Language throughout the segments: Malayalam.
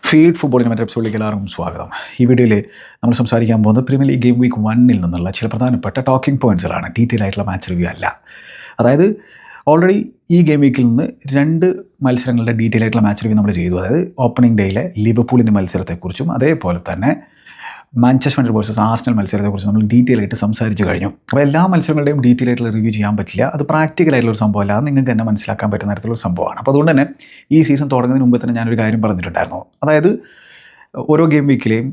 ഫീഡ് ഫുട്ബോളിൻ്റെ മറ്റൊരു എപ്പിസോഡിലേക്ക് എല്ലാവർക്കും സ്വാഗതം. ഈ വീഡിയോയിൽ നമ്മൾ സംസാരിക്കാൻ പോകുന്നത് പ്രീമിയർ ലീഗ് ഗെയിം വീക്ക് 1 നിന്നുള്ള ചില പ്രധാനപ്പെട്ട ടോക്കിംഗ് പോയിൻറ്റ്സുകളാണ്. ഡീറ്റെയിൽ ആയിട്ടുള്ള മാച്ച് റിവ്യൂ അല്ല. അതായത് ഓൾറെഡി ഈ ഗെയിം വീക്കിൽ നിന്ന് 2 മത്സരങ്ങളുടെ ഡീറ്റെയിൽ ആയിട്ടുള്ള മാച്ച് റിവ്യൂ നമ്മൾ ചെയ്തു. അതായത് ഓപ്പണിംഗ് ഡേയിലെ ലിവർപൂളിൻ്റെ മത്സരത്തെക്കുറിച്ചും അതേപോലെ തന്നെ മാഞ്ചസ്റ്റർ യുണൈറ്റഡ് വേഴ്സസ് ആർസണൽ മത്സരത്തെക്കുറിച്ച് നമ്മൾ ഡീറ്റെയിൽ ആയിട്ട് സംസാരിച്ച് കഴിഞ്ഞു. അപ്പോൾ എല്ലാ മത്സരങ്ങളുടെയും ഡീറ്റെയിൽ ആയിട്ടുള്ള റിവ്യൂ ചെയ്യാൻ പറ്റില്ല. അത് പ്രാക്ടിക്കൽ ആയിട്ടുള്ള സംഭവമല്ല, അത് നിങ്ങൾക്ക് തന്നെ മനസ്സിലാക്കാൻ പറ്റുന്ന തരത്തിലുള്ള സംഭവമാണ്. അപ്പോൾ അതുകൊണ്ട് തന്നെ ഈ സീസൺ തുടങ്ങുന്നതിന് മുമ്പ് തന്നെ ഞാനൊരു കാര്യം പറഞ്ഞിട്ടുണ്ടായിരുന്നു. അതായത് ഓരോ ഗെയിം വീക്കിലെയും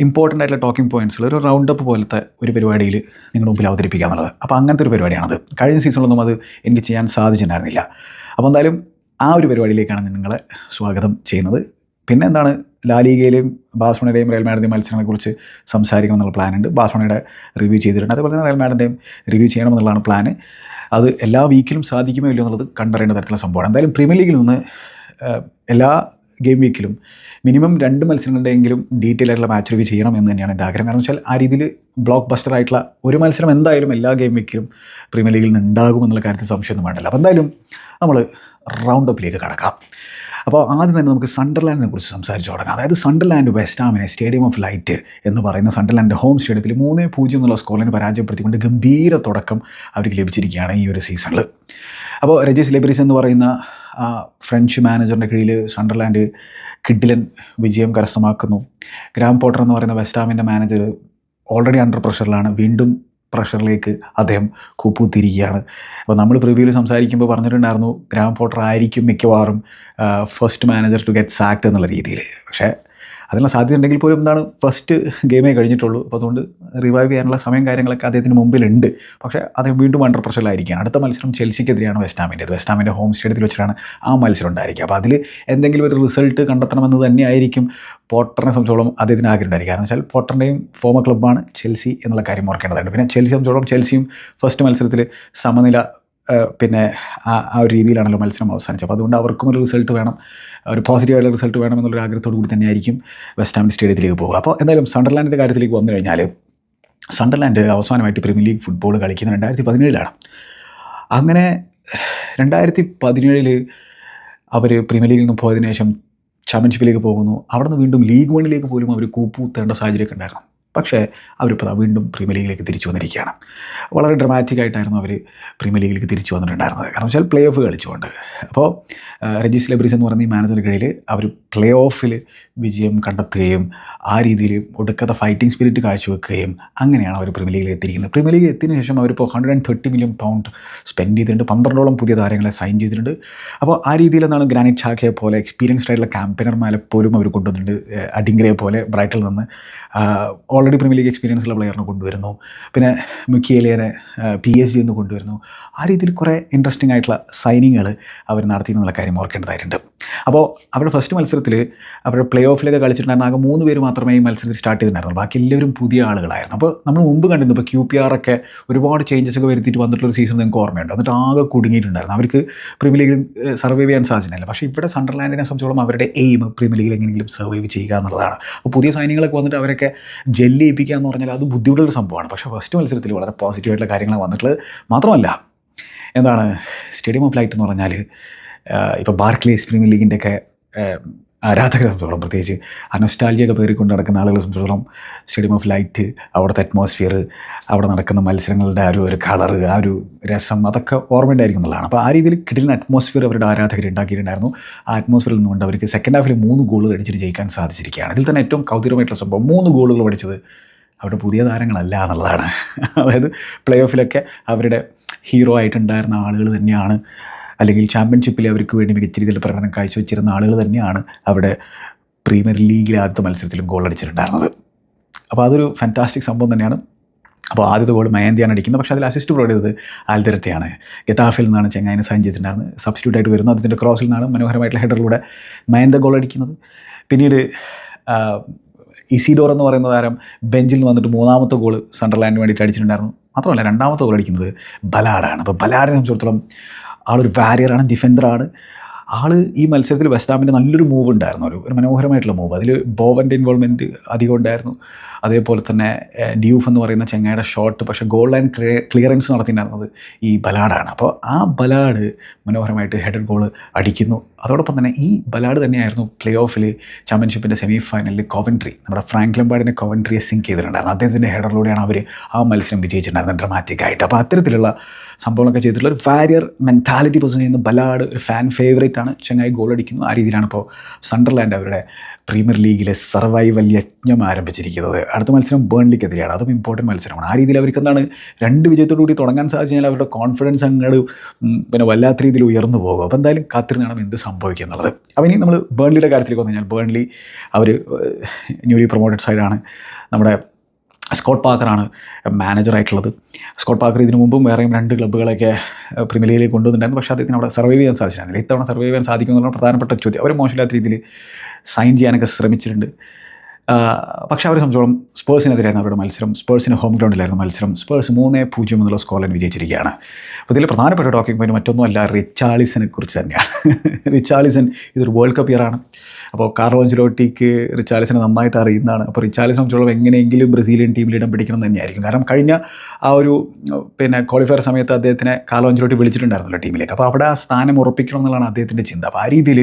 ഇമ്പോർട്ടൻ്റ് ആയിട്ടുള്ള ടോക്കിംഗ് പോയിൻറ്റ്സുകൾ ഒരു റൗണ്ട് അപ്പ് പോലത്തെ ഒരു പരിപാടിയിൽ നിങ്ങളുടെ മുമ്പിൽ അവതരിപ്പിക്കുക എന്നുള്ളത്. അപ്പോൾ അങ്ങനത്തെ ഒരു പരിപാടിയാണത്. കഴിഞ്ഞ സീസണിലൊന്നും അത് എനിക്ക് ചെയ്യാൻ സാധിച്ചിട്ടുണ്ടായിരുന്നില്ല. അപ്പോൾ എന്തായാലും ആ ഒരു പരിപാടിയിലേക്കാണ് നിങ്ങളെ സ്വാഗതം ചെയ്യുന്നത്. പിന്നെ എന്താണ്, ലാലീഗയിലെയും ബാഴ്സലോണയുടെയും റയൽ മാഡ്രിഡിൻ്റെയും മത്സരങ്ങളെക്കുറിച്ച് സംസാരിക്കണം എന്നുള്ള പ്ലാനുണ്ട്. ബാഴ്സലോണയുടെ റിവ്യൂ ചെയ്തിട്ടുണ്ട്, അതേപോലെ തന്നെ റയൽ മാഡ്രിഡിൻ്റെയും റിവ്യൂ ചെയ്യണമെന്നുള്ളതാണ് പ്ലാന്. അത് എല്ലാ വീക്കിലും സാധിക്കുമോ ഇല്ലയോ എന്നുള്ളത് കണ്ടറിയേണ്ട തരത്തിലുള്ള സംഭവമാണ്. എന്തായാലും പ്രീമിയർ ലീഗിൽ നിന്ന് എല്ലാ ഗെയിം വീക്കിലും മിനിമം 2 മത്സരങ്ങളുടെയെങ്കിലും ഡീറ്റെയിൽ ആയിട്ടുള്ള മാച്ച് റിവ്യൂ ചെയ്യണം എന്ന് തന്നെയാണ് എൻ്റെ ആഗ്രഹം. കാരണം വെച്ചാൽ ആ രീതിയിൽ ബ്ലോക്ക് ബസ്റ്റർ ആയിട്ടുള്ള ഒരു മത്സരം എന്തായാലും എല്ലാ ഗെയിം വീക്കിലും പ്രീമിയർ ലീഗിൽ നിന്ന് ഉണ്ടാകുമെന്നുള്ള കാര്യത്തിൽ സംശയമൊന്നും വേണ്ടല്ലോ. അപ്പോൾ എന്തായാലും നമ്മൾ റൗണ്ട് അപ്പിലേക്ക് കടക്കാം. അപ്പോൾ ആദ്യം തന്നെ നമുക്ക് സണ്ടർലാൻഡിനെ കുറിച്ച് സംസാരിച്ച് തുടങ്ങാം. അതായത് സണ്ടർലാൻഡ് വെസ്റ്റ് ഹാമിനെ സ്റ്റേഡിയം ഓഫ് ലൈറ്റ് എന്ന് പറയുന്ന സണ്ടർലാൻഡ് ഹോം സ്റ്റേഡിയത്തിൽ 3-0 എന്നുള്ള സ്കോറിനെ പരാജയപ്പെടുത്തിക്കൊണ്ട് ഗംഭീര തുടക്കം അവർക്ക് ലഭിച്ചിരിക്കുകയാണ് ഈ ഒരു സീസണിൽ. അപ്പോൾ റെജിസ് ലെബ്രിസ് എന്ന് പറയുന്ന ഫ്രഞ്ച് മാനേജറിൻ്റെ കീഴിൽ സണ്ടർലാൻഡ് കിഡിലൻ വിജയം കരസ്ഥമാക്കുന്നു. ഗ്രാം പോട്ടർ എന്ന് പറയുന്ന വെസ്റ്റ് ഹാമിൻ്റെ മാനേജർ ഓൾറെഡി അണ്ടർ പ്രഷറിലാണ്. വീണ്ടും പ്രഷറിലേക്ക് അദ്ദേഹം കൂപ്പുത്തിരിക്കുകയാണ്. അപ്പോൾ നമ്മൾ പ്രിവ്യൂവിൽ സംസാരിക്കുമ്പോൾ പറഞ്ഞിട്ടുണ്ടായിരുന്നു ഗ്രാം പോട്ടർ ആയിരിക്കും മിക്കവാറും first manager to get sacked എന്നുള്ള രീതിയിൽ. പക്ഷേ അതിനുള്ള സാധ്യത ഉണ്ടെങ്കിൽ പോലും എന്താണ്, ഫസ്റ്റ് ഗെയിമേ കഴിഞ്ഞിട്ടുള്ളൂ. അപ്പോൾ അതുകൊണ്ട് റിവൈവ് ചെയ്യാനുള്ള സമയം കാര്യങ്ങളൊക്കെ അദ്ദേഹത്തിന് മുമ്പിലുണ്ട്. പക്ഷേ അദ്ദേഹം വീണ്ടും അണ്ടർ പ്രഷറിലായിരിക്കുകയാണ്. അടുത്ത മത്സരം ചെൽസിക്കെതിരെയാണ് വെസ്റ്റ് ഹാമിൻ്റെ ഹോം സ്റ്റേഡിയത്തിൽ വെച്ചിട്ടാണ് ആ മത്സരം ഉണ്ടായിരിക്കുക. അപ്പോൾ അതിൽ എന്തെങ്കിലും ഒരു റിസൾട്ട് കണ്ടെത്തണമെന്ന് തന്നെയായിരിക്കും പോട്ടറിനെ സംബന്ധിച്ചോളം അദ്ദേഹത്തിന് ആഗ്രഹം ഉണ്ടായിരിക്കുക. കാരണം വെച്ചാൽ പോട്ടറിൻ്റെയും ഫോമർ ക്ലബ്ബാണ് ചെൽസി എന്നുള്ള കാര്യം ഓർക്കേണ്ടതുണ്ട്. പിന്നെ ചെൽസിയെ സംബന്ധിച്ചോളം ചെൽസിയും ഫസ്റ്റ് മത്സരത്തിൽ സമനില പിന്നെ ആ ഒരു രീതിയിലാണല്ലോ മത്സരം അവസാനിച്ചത്. അപ്പോൾ അതുകൊണ്ട് അവർക്കും ഒരു റിസൾട്ട് വേണം, ഒരു പോസിറ്റീവായിട്ടുള്ള റിസൾട്ട് വേണം എന്നുള്ളൊരു ആഗ്രഹത്തോടു കൂടി തന്നെയായിരിക്കും വെസ്റ്റ് ഹാം സ്റ്റേഡിയത്തിലേക്ക് പോകുക. അപ്പോൾ എന്തായാലും സണ്ടർലാൻഡിൻ്റെ കാര്യത്തിലേക്ക് വന്നു കഴിഞ്ഞാൽ സണ്ടർലാൻഡ് അവസാനമായിട്ട് പ്രീമിയർ ലീഗ് ഫുട്ബോൾ കളിക്കുന്നത് 2017 അങ്ങനെ 2017 അവർ പ്രീമിയർ ലീഗിൽ നിന്ന് പോയതിനു ശേഷം ചാമ്പ്യൻഷിപ്പിലേക്ക് പോകുന്നു. അവിടെ നിന്ന് വീണ്ടും ലീഗ് 1 പോലും അവർ കൂപ്പുത്തേണ്ട സാഹചര്യമൊക്കെ ഉണ്ടായിരുന്നു. പക്ഷേ അവരിപ്പോൾ വീണ്ടും പ്രീമിയർ ലീഗിലേക്ക് തിരിച്ചു വന്നിരിക്കുകയാണ്. വളരെ ഡ്രമാറ്റിക് ആയിട്ടായിരുന്നു അവർ പ്രീമിയർ ലീഗിലേക്ക് തിരിച്ചു വന്നിട്ടുണ്ടായിരുന്നത്. കാരണം വെച്ചാൽ പ്ലേ ഓഫ് കളിച്ചുകൊണ്ട്. അപ്പോൾ റെജിസ് ലെബ്രിസ് എന്ന് പറയുന്ന ഈ മാനേജറുടെ കീഴിൽ അവർ പ്ലേ ഓഫിൽ വിജയം കണ്ടെത്തുകയും ആ രീതിയിൽ ഒടുക്കത്തെ ഫൈറ്റിംഗ് സ്പിരിറ്റ് കാഴ്ചവെക്കുകയും അങ്ങനെയാണ് അവർ പ്രീമിയർ ലീഗിൽ എത്തിയിരിക്കുന്നത്. പ്രീമിയർ ലീഗ് എത്തിയതിനു ശേഷം അവരിപ്പോൾ 130 മില്യൺ പൗണ്ട് സ്പെൻഡ് ചെയ്തിട്ടുണ്ട്. 12ഓളം പുതിയ താരങ്ങളെ സൈൻ ചെയ്തിട്ടുണ്ട്. അപ്പോൾ ആ രീതിയിൽ എന്താണ്, ഗ്രാനിറ്റ് ഷാക്കയെ പോലെ എക്സ്പീരിയൻസ്ഡ് ആയിട്ടുള്ള ക്യാമ്പയിനർമാരെ പോലും അവർ കൊണ്ടുവന്നിട്ടുണ്ട്. അഡിംഗ്രയെ പോലെ ബ്രൈറ്റിൽ നിന്ന് ഓൾറെഡി പ്രീമിയർ ലീഗ് എക്സ്പീരിയൻസ് ഉള്ള പ്ലെയറിനെ കൊണ്ടുവരുന്നു. പിന്നെ മുക്കിയേലിയനെ PSG എന്ന് കൊണ്ടുവരുന്നു. ആ രീതിയിൽ കുറേ ഇൻട്രസ്റ്റിംഗ് ആയിട്ടുള്ള സൈനിങ്ങുകൾ അവർ നടത്തി എന്നുള്ള കാര്യം ഓർക്കേണ്ടതായിട്ടുണ്ട്. അപ്പോൾ അവരുടെ ഫസ്റ്റ് മത്സരത്തിൽ അവരുടെ പ്ലേ ഓഫിലേക്ക് കളിച്ചിട്ടുണ്ടായിരുന്ന ആകെ 3 പേര് മാത്രമേ ഈ മത്സരത്തിൽ സ്റ്റാർട്ട് ചെയ്തിട്ടുണ്ടായിരുന്നു. ബാക്കി എല്ലാവരും പുതിയ ആളുകളായിരുന്നു. അപ്പോൾ നമ്മൾ മുമ്പ് കണ്ടിരുന്നു, ഇപ്പോൾ QPR ഒക്കെ ഒരുപാട് ചേഞ്ചസ് ഒക്കെ വരുത്തിയിട്ട് വന്നിട്ടുള്ളൊരു സീസൺ നിങ്ങൾക്ക് ഓർമ്മയുണ്ട്. എന്നിട്ട് ആകെ കുടുങ്ങിയിട്ടുണ്ടായിരുന്നു. അവർക്ക് പ്രീമിയർ ലീഗിൽ സർവൈവ് ചെയ്യാൻ സാധിച്ചില്ല. പക്ഷേ ഇവിടെ സണ്ടർലാൻഡിനെ സംബന്ധിച്ചോളം അവരുടെ എയിം പ്രീമിയർ ലീഗിൽ എങ്ങനെയെങ്കിലും സർവൈവ് ചെയ്യുക എന്നുള്ളതാണ്. അപ്പോൾ പുതിയ സൈനികളൊക്കെ വന്നിട്ട് അവരൊക്കെ ജെല്ല് ചെയ്യിപ്പിക്കുക എന്ന് പറഞ്ഞാൽ അത് ബുദ്ധിമുട്ടുള്ള സംഭവമാണ്. പക്ഷേ ഫസ്റ്റ് മത്സരത്തിൽ വളരെ പോസിറ്റീവായിട്ടുള്ള കാര്യങ്ങളാണ് വന്നിട്ടുള്ളത്. മാത്രമല്ല എന്താണ്, സ്റ്റേഡിയം ഓഫ് ലൈറ്റ് എന്ന് പറഞ്ഞാൽ ഇപ്പോൾ ബാർക്ലേസ് പ്രീമിയർ ലീഗിൻ്റെയൊക്കെ ആരാധകരെ സംബന്ധിച്ചോളം, പ്രത്യേകിച്ച് അനോസ്റ്റാൾജിയൊക്കെ പേറിക്കൊണ്ട് നടക്കുന്ന ആളുകളെ സംബന്ധിച്ചോളം സ്റ്റേഡിയം ഓഫ് ലൈറ്റ്, അവിടുത്തെ അറ്റ്മോസ്ഫിയർ, അവിടെ നടക്കുന്ന മത്സരങ്ങളുടെ ആ ഒരു കളറ്, ആ ഒരു രസം, അതൊക്കെ ഓർമ്മയുണ്ടായിരിക്കും എന്നുള്ളതാണ്. അപ്പോൾ ആ രീതിയിൽ കിടിലൻ അറ്റ്മോസ്ഫിയർ അവരുടെ ആരാധകർ ഉണ്ടാക്കിയിട്ടുണ്ടായിരുന്നു. ആ അറ്റ്മോസ്ഫിയറിൽ നിന്നുകൊണ്ട് അവർക്ക് സെക്കൻഡ് ഹാഫിൽ 3 ഗോളുകൾ അടിച്ചിട്ട് ജയിക്കാൻ സാധിച്ചിരിക്കുകയാണ്. ഇതിൽ തന്നെ ഏറ്റവും കൗതുകമായിട്ടുള്ള സംഭവം 3 ഗോളുകൾ അടിച്ചത് അവരുടെ പുതിയ താരങ്ങളല്ല എന്നുള്ളതാണ്. അതായത് പ്ലേ ഓഫിലൊക്കെ അവരുടെ ഹീറോ ആയിട്ടുണ്ടായിരുന്ന ആളുകൾ തന്നെയാണ്, അല്ലെങ്കിൽ ചാമ്പ്യൻഷിപ്പിൽ അവർക്ക് വേണ്ടി മികച്ച രീതിയിൽ പ്രകടനം കാഴ്ചവെച്ചിരുന്ന ആളുകൾ തന്നെയാണ് അവിടെ പ്രീമിയർ ലീഗിലെ ആദ്യത്തെ മത്സരത്തിലും ഗോൾ അടിച്ചിട്ടുണ്ടായിരുന്നത്. അപ്പോൾ അതൊരു ഫാന്റാസ്റ്റിക് സംഭവം തന്നെയാണ്. അപ്പോൾ ആദ്യത്തെ ഗോൾ മയന്തിയാണ് അടിക്കുന്നത്. പക്ഷേ അതിൽ അസിസ്റ്റ് പ്രൊവൈഡ് ചെയ്തത് ആൽദിററ്റയാണ്. ഗെത്താഫിൽ നിന്നാണ് ചെങ്ങായിനെ സൈൻ ചെയ്തിട്ടുണ്ടായിരുന്നത്. സബ്സ്റ്റിറ്റ്യൂട്ട് ആയിട്ട് വരുന്നു. അതിൻ്റെ ക്രോസിൽ നിന്നാണ് മനോഹരമായിട്ടുള്ള ഹെഡറിലൂടെ മയന്ത ഗോൾ അടിക്കുന്നത്. പിന്നീട് ഇസിഡോർ എന്ന് പറയുന്ന താരം ബെഞ്ചിൽ നിന്ന് വന്നിട്ട് 3ാമത്തെ ഗോൾ സണ്ടർലാൻഡിന് വേണ്ടിയിട്ട് അടിച്ചിട്ടുണ്ടായിരുന്നു. മാത്രമല്ല 2ാമത്തെ ഗോൾ അടിക്കുന്നത് ബലാഡാണ്. അപ്പോൾ ബലാഡിനെ സംബന്ധിച്ചിടത്തോളം ആളൊരു വാരിയറാണ്, ഡിഫൻഡറാണ്. ആൾ ഈ മത്സരത്തിൽ വെസ്റ്റ് ഹാമിൻ്റെ നല്ലൊരു മൂവ് ഉണ്ടായിരുന്നു, ഒരു മനോഹരമായിട്ടുള്ള മൂവ്. അതിൽ ബോവൻ്റെ ഇൻവോൾവ്മെൻറ്റ് അധികം ഉണ്ടായിരുന്നു. അതേപോലെ തന്നെ ഡ്യൂഫ് എന്ന് പറയുന്ന ചെങ്ങായുടെ ഷോട്ട്, പക്ഷേ ഗോൾ ലൈൻ ക്ലിയറൻസ് നടത്തിയിട്ടുണ്ടായിരുന്നത് ഈ ബലാഡാണ്. അപ്പോൾ ആ ബലാഡ് മനോഹരമായിട്ട് ഹെഡർ ഗോൾ അടിക്കുന്നു. അതോടൊപ്പം തന്നെ ഈ ബലാഡ് തന്നെയായിരുന്നു പ്ലേ ഓഫിൽ ചാമ്പ്യൻഷിപ്പിൻ്റെ സെമി ഫൈനലിൽ നമ്മുടെ ഫ്രാങ്ക് ലംപാർഡിനെ കോവൻട്രിയെ സിങ്ക് ചെയ്തിട്ടുണ്ടായിരുന്നു. അദ്ദേഹത്തിൻ്റെ ഹെഡറിലൂടെയാണ് അവർ ആ മത്സരം വിജയിച്ചിട്ടുണ്ടായിരുന്നത് ഡ്രമാറ്റിക്കായിട്ട്. അപ്പോൾ അത്തരത്തിലുള്ള സംഭവങ്ങളൊക്കെ ചെയ്തിട്ടുള്ള ഒരു വാരിയർ മെൻറ്റാലിറ്റി പൊസിഷൻ ചെയ്യുന്ന ബലാഡ് ഒരു ഫാൻ ഫേവറേറ്റ് ആണ്. ചങ്ങായി ഗോൾ അടിക്കുന്നു. ആ രീതിയിലാണ് ഇപ്പോൾ സണ്ടർലാൻഡ് അവരുടെ പ്രീമിയർ ലീഗിലെ സർവൈവൽ യജ്ഞം ആരംഭിച്ചിരിക്കുന്നത്. അടുത്ത മത്സരം ബേൺലിക്കെതിരെയാണ്. അതും ഇമ്പോർട്ടൻറ്റ് മത്സരമാണ്. ആ രീതിയിൽ അവർക്ക് എന്താണ് 2 വിജയത്തോടുകൂടി തുടങ്ങാൻ സാധിച്ചു കഴിഞ്ഞാൽ അവരുടെ കോൺഫിഡൻസ് അങ്ങോട്ട് പിന്നെ വല്ലാത്ത രീതിയിൽ ഉയർന്നു പോകും. അപ്പോൾ എന്തായാലും കാത്തിരുന്നാണ് എന്ത് സംഭവിക്കുക എന്നുള്ളത്. അപ്പോൾ ഇനി നമ്മൾ ബേൺലിയുടെ കാര്യത്തിലേക്ക് വന്നു കഴിഞ്ഞാൽ ബേൺലി അവർ ന്യൂലി പ്രൊമോട്ടഡ് സൈഡാണ്. നമ്മുടെ സ്കോട്ട് പാക്കറാണ് മാനേജറായിട്ടുള്ളത്. സ്കോട്ട് പാക്കർ ഇതിനു മുമ്പും വേറെയും 2 ക്ലബ്ബുകളൊക്കെ പ്രീമിയർ ലീഗിലേക്ക് കൊണ്ടുവന്നിട്ടുണ്ടായിരുന്നു. പക്ഷേ അദ്ദേഹത്തിന് അവിടെ സർവൈവ് ചെയ്യാൻ സാധിച്ചില്ല. ഇത്തവണ സർവൈവ് ചെയ്യാൻ സാധിക്കുമെന്നുള്ള പ്രധാനപ്പെട്ട ചോദ്യം. അവർ മോശമില്ലാത്ത രീതിയിൽ സൈൻ ചെയ്യാനൊക്കെ ശ്രമിച്ചിട്ടുണ്ട്. പക്ഷേ അവരെ സംബന്ധിച്ചോളം സ്പേഴ്സിനെതിരായിരുന്നു അവരുടെ മത്സരം. സ്പേഴ്സിന് ഹോം ഗ്രൗണ്ടിലായിരുന്നു മത്സരം. സ്പേഴ്സ് 3-0 എന്നുള്ള സ്കോറിൽ വിജയിച്ചിരിക്കുകയാണ്. അപ്പോൾ ഇതിൽ പ്രധാനപ്പെട്ട ടോക്കിംഗ് പോയിന്റ് മറ്റൊന്നുമല്ല, റിച്ചാർലിസനെ കുറിച്ച് തന്നെയാണ്. റിച്ചാർലിസൺ ഇതൊരു വേൾഡ് കപ്പ് ഇയറാണ്. അപ്പോൾ കാർലോ അഞ്ചലോട്ടിക്ക് റിച്ചാർലിസനെ നന്നായിട്ട് അറിയുന്നതാണ്. അപ്പോൾ റിച്ചാർലിസനെ സംബന്ധിച്ചോളം എങ്ങനെയെങ്കിലും ബ്രസീലിയൻ ടീമിൽ ഇടം പിടിക്കണം എന്ന് തന്നെയായിരിക്കും. കാരണം കഴിഞ്ഞ ആ ഒരു ക്വാളിഫയർ സമയത്ത് അദ്ദേഹത്തിനെ കാർലോ അഞ്ചലോട്ടി വിളിച്ചിട്ടുണ്ടായിരുന്നല്ലോ ടീമിലേക്ക്. അപ്പോൾ അവിടെ ആ സ്ഥാനം ഉറപ്പിക്കണം എന്നുള്ളതാണ് അദ്ദേഹത്തിൻ്റെ ചിന്ത. അപ്പോൾ ആ രീതിയിൽ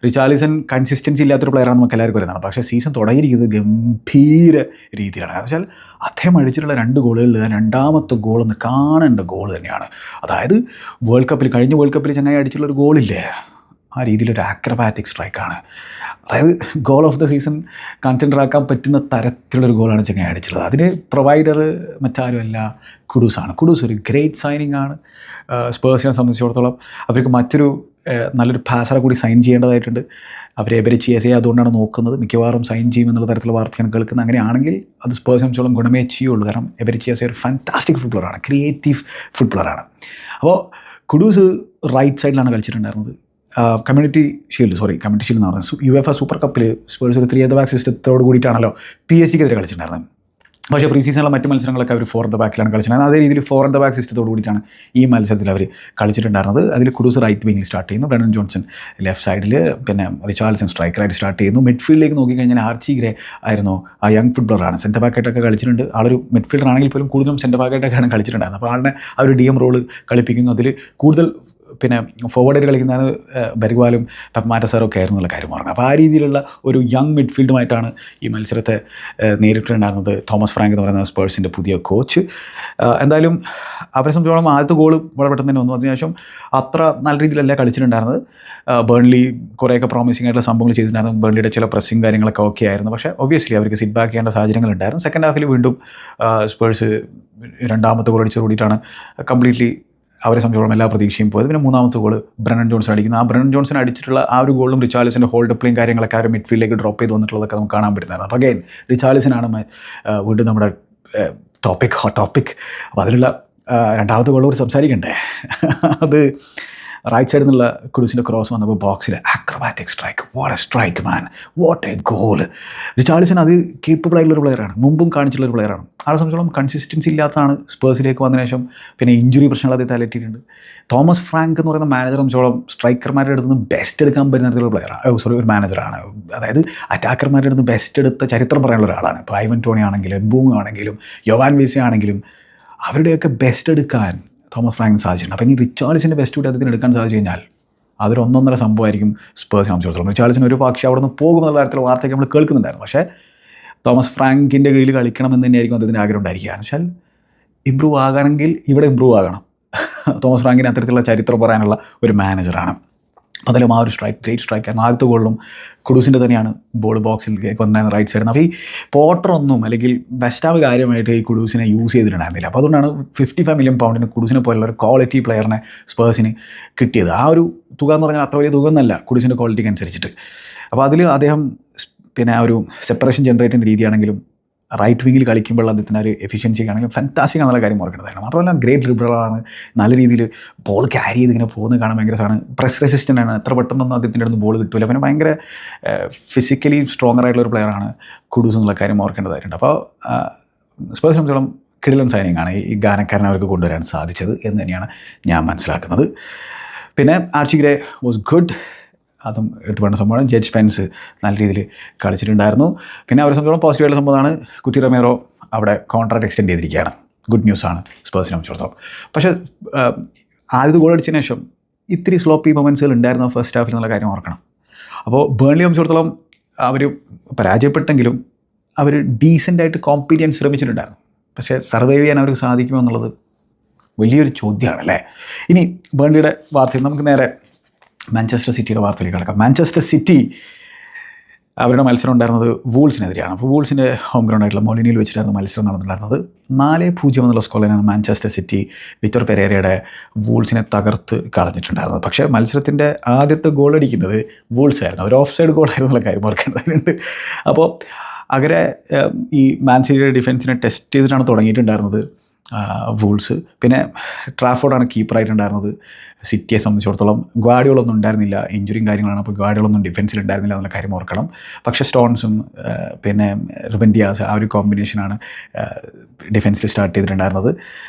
റിച്ചാർലിസൺ കൺസിസ്റ്റൻസി ഇല്ലാത്തൊരു പ്ലെയറാണ് നമുക്ക് എല്ലാവർക്കും വരുന്നതാണ്. പക്ഷേ സീസൺ തുടങ്ങിയിരിക്കുന്നത് ഗംഭീര രീതിയിലാണ്. കാരണം വെച്ചാൽ അദ്ദേഹം അടിച്ചിട്ടുള്ള 2 ഗോളുകളിൽ രണ്ടാമത്തെ ഗോളെന്ന് കാണേണ്ട ഗോൾ തന്നെയാണ്. അതായത് കഴിഞ്ഞ വേൾഡ് കപ്പിൽ ചങ്ങായി അടിച്ചിട്ടുള്ളൊരു ഗോളില്ലേ, ആ രീതിയിലൊരു ആക്രബാറ്റിക് സ്ട്രൈക്കാണ്. അതായത് goal of the season consider ആക്കാൻ പറ്റുന്ന തരത്തിലുള്ളൊരു ഗോളാണ് ചങ്ങായി അടിച്ചിട്ടുള്ളത്. അതിന് പ്രൊവൈഡർ മറ്റാരുമല്ല, കുഡൂസാണ്. കുഡൂസ് ഒരു ഗ്രേറ്റ് സൈനിങ് ആണ്. സ്പേഴ്സിനെ സംബന്ധിച്ചിടത്തോളം അവർക്ക് മറ്റൊരു നല്ലൊരു പാസറെ കൂടി സൈൻ ചെയ്യേണ്ടതായിട്ടുണ്ട്. അവർ എബരിച്ചിയസെ അതുകൊണ്ടാണ് നോക്കുന്നത്. മിക്കവാറും സൈൻ ചെയ്യുമെന്നുള്ള തരത്തിലുള്ള വാർത്തയാണ് കേൾക്കുന്നത്. അങ്ങനെയാണെങ്കിൽ അത് സ്പേഴ്സിനെ സംബന്ധിച്ചോളം ഗുണമേ ചെയ്യുള്ളൂ. കാരണം എബരിച്ചിയസെ ഒരു ഫാന്റാസ്റ്റിക് ഫുട്ബോളറാണ്, ക്രിയേറ്റീവ് ഫുട്ബോളറാണ്. അപ്പോൾ കുഡൂസ് റൈറ്റ് സൈഡിലാണ് കളിച്ചിട്ടുണ്ടായിരുന്നത്. കമ്മ്യൂണിറ്റി ഷീൽഡ് എന്ന് പറഞ്ഞത് UEFA സൂപ്പർ കപ്പിൽ സ്പേഴ്സ് ഒരു 3 at the back സിസ്റ്റത്തോട് കൂടിയിട്ടാണല്ലോ PSG-ക്കെതിരെ കളിച്ചിട്ടുണ്ടായിരുന്നത്. പക്ഷേ പ്രീ സീസണിലെ മറ്റ് മത്സരങ്ങളൊക്കെ അവർ 4 at the back-ലാണ് കളിച്ചിട്ടുണ്ടായിരുന്നത്. അതേ രീതിയിൽ 4 at the back സിസ്റ്റത്തോട് കൂടിയിട്ടാണ് ഈ മത്സരത്തിൽ അവർ കളിച്ചിട്ടുണ്ടായിരുന്നത്. അതിൽ കുഡൂസ് റൈറ്റ് വിങ്ങിൽ സ്റ്റാർട്ട് ചെയ്യുന്നു, ബ്രണ്ടൻ ജോൺസൺ ലെഫ്റ്റ് സൈഡിൽ, പിന്നെ റിച്ചാർലിസൺ സ്ട്രൈക്കറായിട്ട് സ്റ്റാർട്ട് ചെയ്യുന്നു. മിഡ്ഫീൽഡിലേക്ക് നോക്കിക്കഴിഞ്ഞാൽ ആർച്ചി ഗ്രേ ആയിരുന്നു ആ യങ് ഫുട്ബോളറാണ്. സെൻറ്റർ ബാക്കായിട്ടൊക്കെ കളിച്ചിട്ടുണ്ട്. ആളൊരു മിഡ്ഫീൽഡർ ആണെങ്കിൽ പോലും കൂടുതലും സെൻറ്റർ ബാക്കായിട്ടൊക്കെയാണ് കളിച്ചിട്ടുണ്ടായിരുന്നത്. അപ്പോൾ ആളിനെ ആ ഒരു DM റോള് കളിപ്പിക്കുന്നു. അതിൽ കൂടുതൽ ഫോർവേഡായിട്ട് കളിക്കുന്നതാണ് ബെർഗ്വാലും പെപ്മാറ്റസാറും ഒക്കെ ആയിരുന്നു എന്നുള്ള കാര്യം പറഞ്ഞു. അപ്പോൾ ആ രീതിയിലുള്ള ഒരു യങ് മിഡ്ഫീൽഡുമായിട്ടാണ് ഈ മത്സരത്തെ നേരിട്ടുണ്ടായിരുന്നത് തോമസ് ഫ്രാങ്ക് എന്ന് പറയുന്ന സ്പേഴ്സിൻ്റെ പുതിയ കോച്ച്. എന്തായാലും അവരെ സംബന്ധിച്ചോളം ആദ്യത്തെ ഗോൾ വളരെ പെട്ടെന്ന് തന്നെ വന്നു. അതിനുശേഷം അത്ര നല്ല രീതിയിലല്ല കളിച്ചിട്ടുണ്ടായിരുന്നത്. ബേൺലി കുറേയൊക്കെ പ്രോമിസിംഗ് ആയിട്ടുള്ള സംഭവങ്ങൾ ചെയ്തിട്ടുണ്ടായിരുന്നു. ബേൺലിയുടെ ചില പ്രസ്സിങ് കാര്യങ്ങളൊക്കെ ഓക്കെ ആയിരുന്നു. പക്ഷേ ഒബ്വിയസ്ലി അവർക്ക് സിറ്റ് ബാക്ക് ചെയ്യേണ്ട സാഹചര്യങ്ങളുണ്ടായിരുന്നു. സെക്കൻഡ് ഹാഫിൽ വീണ്ടും സ്പേഴ്സ് 2ാമത്തെ ഗോൾ അടിച്ച് കൂടിയിട്ടാണ് കംപ്ലീറ്റ്ലി അവരെ സംബന്ധിച്ചോളം എല്ലാ പ്രതീക്ഷയും പോയത്. പിന്നെ 3ാമത്തെ ഗോൾ ബ്രണ്ടൻ ജോൺസൺ അടിക്കുന്നു. ആ ബ്രണ്ടൻ ജോൺസൺ അടിച്ചിട്ടുള്ള ആ ഒരു ഗോളും റിച്ചാർലിസൻ്റെ ഹോൾഡ് പ്ലേയും കാര്യങ്ങളൊക്കെ അവർ മിഡ്ഫീൽഡിലേക്ക് ഡ്രോപ്പ് ചെയ്ത് വന്നിട്ടുള്ളതൊക്കെ നമുക്ക് കാണാൻ പറ്റുന്നതാണ്. അപ്പോൾ അഗൈൻ റിച്ചാർലിസനാണ് വീണ്ടും നമ്മുടെ ഹോട്ട് ടോപ്പിക്. അപ്പോൾ അതിലുള്ള 2ാമത്തെ ഗോൾ കൂടി സംസാരിക്കണ്ടേ. അത് റൈറ്റ് സൈഡിൽ നിന്നുള്ള കുഡൂസിൻ്റെ ക്രോസ് വന്നപ്പോൾ ബോക്സിൽ acrobatic strike. What A strike man, what A goal. Richarlison അത് കേപ്പബിൾ ആയിട്ടുള്ളൊരു പ്ലെയറാണ്, മുമ്പും കാണിച്ചിട്ടുള്ളൊരു പ്ലെയറാണ്. ആളെ സംബന്ധിച്ചോളം കൺസിസ്റ്റൻസി ഇല്ലാത്തതാണ് സ്പേഴ്സിലേക്ക് വന്നതിന് ശേഷം. പിന്നെ ഇഞ്ചുറി പ്രശ്നങ്ങൾ അദ്ദേഹത്തെ അലറ്റിയിട്ടുണ്ട്. തോമസ് ഫ്രാങ്ക് എന്ന് പറയുന്ന മാനേജറെ സംബന്ധിച്ചോളം സ്ട്രൈക്കർമാരുടെ അടുത്ത് നിന്ന് ബെസ്റ്റ് എടുക്കാൻ പറ്റുന്ന തരത്തിലുള്ള പ്ലെയറാണ്, ഒരു മാനേജറാണ്. അതായത് അറ്റാക്കർമാരുടെ അടുത്ത് ബെസ്റ്റ് എടുത്ത ചരിത്രം പറയാനുള്ള ഒരാളാണ്. ഇപ്പോൾ ഐവൻ ടോണി ആണെങ്കിലും എംബൂങ് ആണെങ്കിലും യോവാൻ വീസ ആണെങ്കിലും അവരുടെയൊക്കെ ബെസ്റ്റ് എടുക്കാൻ തോമസ് ഫ്രാങ്കിന് സാധിച്ചിട്ടുണ്ട്. അപ്പോൾ ഇനി റിച്ചാർലിസൻ്റെ ബെസ്റ്റ് കൂടി അദ്ദേഹത്തിന് എടുക്കാൻ സാധിച്ചു കഴിഞ്ഞാൽ അതൊരു 1.5 സംഭവമായിരിക്കും സ്പേഴ്സിനെ സംബന്ധിച്ചിടത്തോളം. റിച്ചാർലിസൺ ഒരു പക്ഷേ അവിടെ നിന്ന് പോകുമെന്നുള്ള കാര്യത്തിലുള്ള വാർത്തയൊക്കെ നമ്മൾ കേൾക്കുന്നുണ്ടായിരുന്നു. പക്ഷേ തോമസ് ഫ്രാങ്കിൻ്റെ കീഴിൽ കളിക്കണമെന്ന് തന്നെയായിരിക്കും അദ്ദേഹത്തിന് ആഗ്രഹം ഉണ്ടായിരിക്കുക. എന്ന് വെച്ചാൽ ഇമ്പ്രൂവ് ആകണമെങ്കിൽ ഇവിടെ ഇമ്പ്രൂവ് ആകണം. തോമസ് ഫ്രാങ്കിന് അത്തരത്തിലുള്ള ചരിത്രം പറയാനുള്ള ഒരു മാനേജറാണ്. അതിലും ആ ഒരു ഗ്രേറ്റ് സ്ട്രൈക്കായിരുന്നു. ആദ്യത്തെ ഗോളിലും കുഡൂസിൻ്റെ തന്നെയാണ് ബോൾ ബോക്സിൽ വന്നിരുന്ന റൈറ്റ് സൈഡിൽ നിന്ന്. അപ്പോൾ ഈ പോട്ടറൊന്നും അല്ലെങ്കിൽ വെസ്റ്റാവ് കാര്യമായിട്ട് ഈ കുഡൂസിനെ യൂസ് ചെയ്തിട്ടുണ്ടായിരുന്നില്ല. അപ്പോൾ അതുകൊണ്ടാണ് 55 മില്യൺ പൗണ്ടിന് കുഡൂസിനെ പോലുള്ള ഒരു ക്വാളിറ്റി പ്ലെയറിനെ സ്പേഴ്സിന് കിട്ടിയത്. ആ ഒരു തുക എന്ന് പറഞ്ഞാൽ അത്ര വലിയ തുക എന്നല്ല കുഡൂസിൻ്റെ ക്വാളിറ്റിക്ക് അനുസരിച്ചിട്ട്. അപ്പോൾ അതിൽ അദ്ദേഹം ആ ഒരു സെപ്പറേഷൻ ജനറേറ്റ് ചെയ്യുന്ന രീതിയാണെങ്കിലും റൈറ്റ് വിങ്ങിൽ കളിക്കുമ്പോൾ അദ്ദേഹത്തിന് ഒരു എഫിഷ്യൻസി ആണെങ്കിലും ഫാന്റാസ്റ്റിക് ആണെന്നുള്ള കാര്യം ഓർക്കേണ്ടതാണ്. മാത്രമല്ല ഗ്രേറ്റ് ഡ്രിബിളറാണ്, നല്ല രീതിയിൽ ബോൾ ക്യാരി ചെയ്ത് ഇങ്ങനെ പോകുന്നത് കാണാൻ ഭയങ്കര സാണ്. പ്രസ് റെസിസ്റ്റൻ്റ് ആണ്, എത്ര പെട്ടെന്നൊന്നും അദ്ദേഹത്തിൻ്റെ അടുത്ത് ബോൾ കിട്ടില്ല. പിന്നെ ഭയങ്കര ഫിസിക്കലി സ്ട്രോങ്ങർ ആയിട്ടുള്ള ഒരു പ്ലെയറാണ് കുഡൂസ് എന്നുള്ള കാര്യം ഓർക്കേണ്ടതായിട്ടുണ്ട്. അപ്പോൾ സ്പേഴ്സിനെ സംബന്ധിച്ചോളം കിടിലൻ സൈനിങ് ആണ് ഈ ഗാനക്കാരനെ അവർക്ക് കൊണ്ടുവരാൻ സാധിച്ചത് എന്ന് തന്നെയാണ് ഞാൻ മനസ്സിലാക്കുന്നത്. പിന്നെ ആർച്ചി ഗ്രേ വാസ് ഗുഡ്. അതും എടുത്ത് പറയുന്ന സംഭവമാണ്. ജഡ്ജ് സ്പെൻസ് നല്ല രീതിയിൽ കളിച്ചിട്ടുണ്ടായിരുന്നു. പിന്നെ അവരെ സംബന്ധിച്ചോളം പോസിറ്റീവായിട്ടുള്ള സംഭവമാണ് കുറ്റി റൊമേറോ അവിടെ കോൺട്രാക്ട് എക്സ്റ്റെൻഡ് ചെയ്തിരിക്കുകയാണ്. ഗുഡ് ന്യൂസാണ് സ്പേഴ്സിനെ സംബന്ധിച്ചിടത്തോളം. പക്ഷേ ആദ്യത്തെ ഗോൾ അടിച്ചതിന് ശേഷം ഇത്തിരി സ്ലോപ്പി മൊമെൻറ്റ്സുകൾ ഉണ്ടായിരുന്നു ഫസ്റ്റ് ഹാഫിൽ എന്നുള്ള കാര്യം ഓർക്കണം. അപ്പോൾ ബേൺലിയെ സംബന്ധിച്ചിടത്തോളം അവർ പരാജയപ്പെട്ടെങ്കിലും അവർ ഡീസൻ്റായിട്ട് കോമ്പീറ്റ് ചെയ്യാൻ ശ്രമിച്ചിട്ടുണ്ടായിരുന്നു. പക്ഷേ സർവൈവ് ചെയ്യാൻ അവർക്ക് സാധിക്കുമോ എന്നുള്ളത് വലിയൊരു ചോദ്യമാണ് അല്ലേ. ഇനി ബേൺലിയുടെ വാർത്തയിൽ നമുക്ക് നേരെ മാഞ്ചസ്റ്റർ സിറ്റിയുടെ വാർത്തയിലേക്ക് കിടക്കാം. മാഞ്ചസ്റ്റർ സിറ്റി അവരുടെ മത്സരം ഉണ്ടായിരുന്നത് വൂൾസിനെതിരെയാണ്. അപ്പോൾ വൂൾസിൻ്റെ ഹോം ഗ്രൗണ്ടായിട്ടുള്ള മൊളിനിയിൽ വെച്ചിട്ടായിരുന്നു മത്സരം നടന്നിട്ടുണ്ടായിരുന്നത്. 4-0 എന്നുള്ള സ്കോറിലാണ് മാഞ്ചസ്റ്റർ സിറ്റി വിക്ടർ പെരേരയുടെ വൂൾസിനെ തകർത്ത് കളഞ്ഞിട്ടുണ്ടായിരുന്നത്. പക്ഷേ മത്സരത്തിൻ്റെ ആദ്യത്തെ ഗോൾ അടിക്കുന്നത് വൂൾസ് ആയിരുന്നു. ഒരു ഓഫ് സൈഡ് ഗോളായിരുന്നു എന്നുള്ള കാര്യം ഓർക്കേണ്ടതായിട്ടുണ്ട്. അപ്പോൾ അങ്ങനെ ഈ മാൻ സിറ്റിയുടെ ഡിഫൻസിനെ ടെസ്റ്റ് ചെയ്തിട്ടാണ് തുടങ്ങിയിട്ടുണ്ടായിരുന്നത് വൂൾസ്. പിന്നെ ട്രാഫോർഡാണ് കീപ്പറായിട്ടുണ്ടായിരുന്നത്. സിറ്റിയെ സംബന്ധിച്ചിടത്തോളം ഗ്വാർഡിയോളൊന്നും ഉണ്ടായിരുന്നില്ല, ഇഞ്ചുറിയും കാര്യങ്ങളാണ്. അപ്പോൾ ഗ്വാർഡിയോളൊന്നും ഡിഫൻസിൽ ഉണ്ടായിരുന്നില്ല എന്നുള്ള കാര്യം ഓർക്കണം. പക്ഷേ സ്റ്റോൺസും പിന്നെ റുബൻ ഡിയാസ് ആ ഒരു കോമ്പിനേഷനാണ് ഡിഫൻസിൽ സ്റ്റാർട്ട് ചെയ്തിട്ടുണ്ടായിരുന്നത്.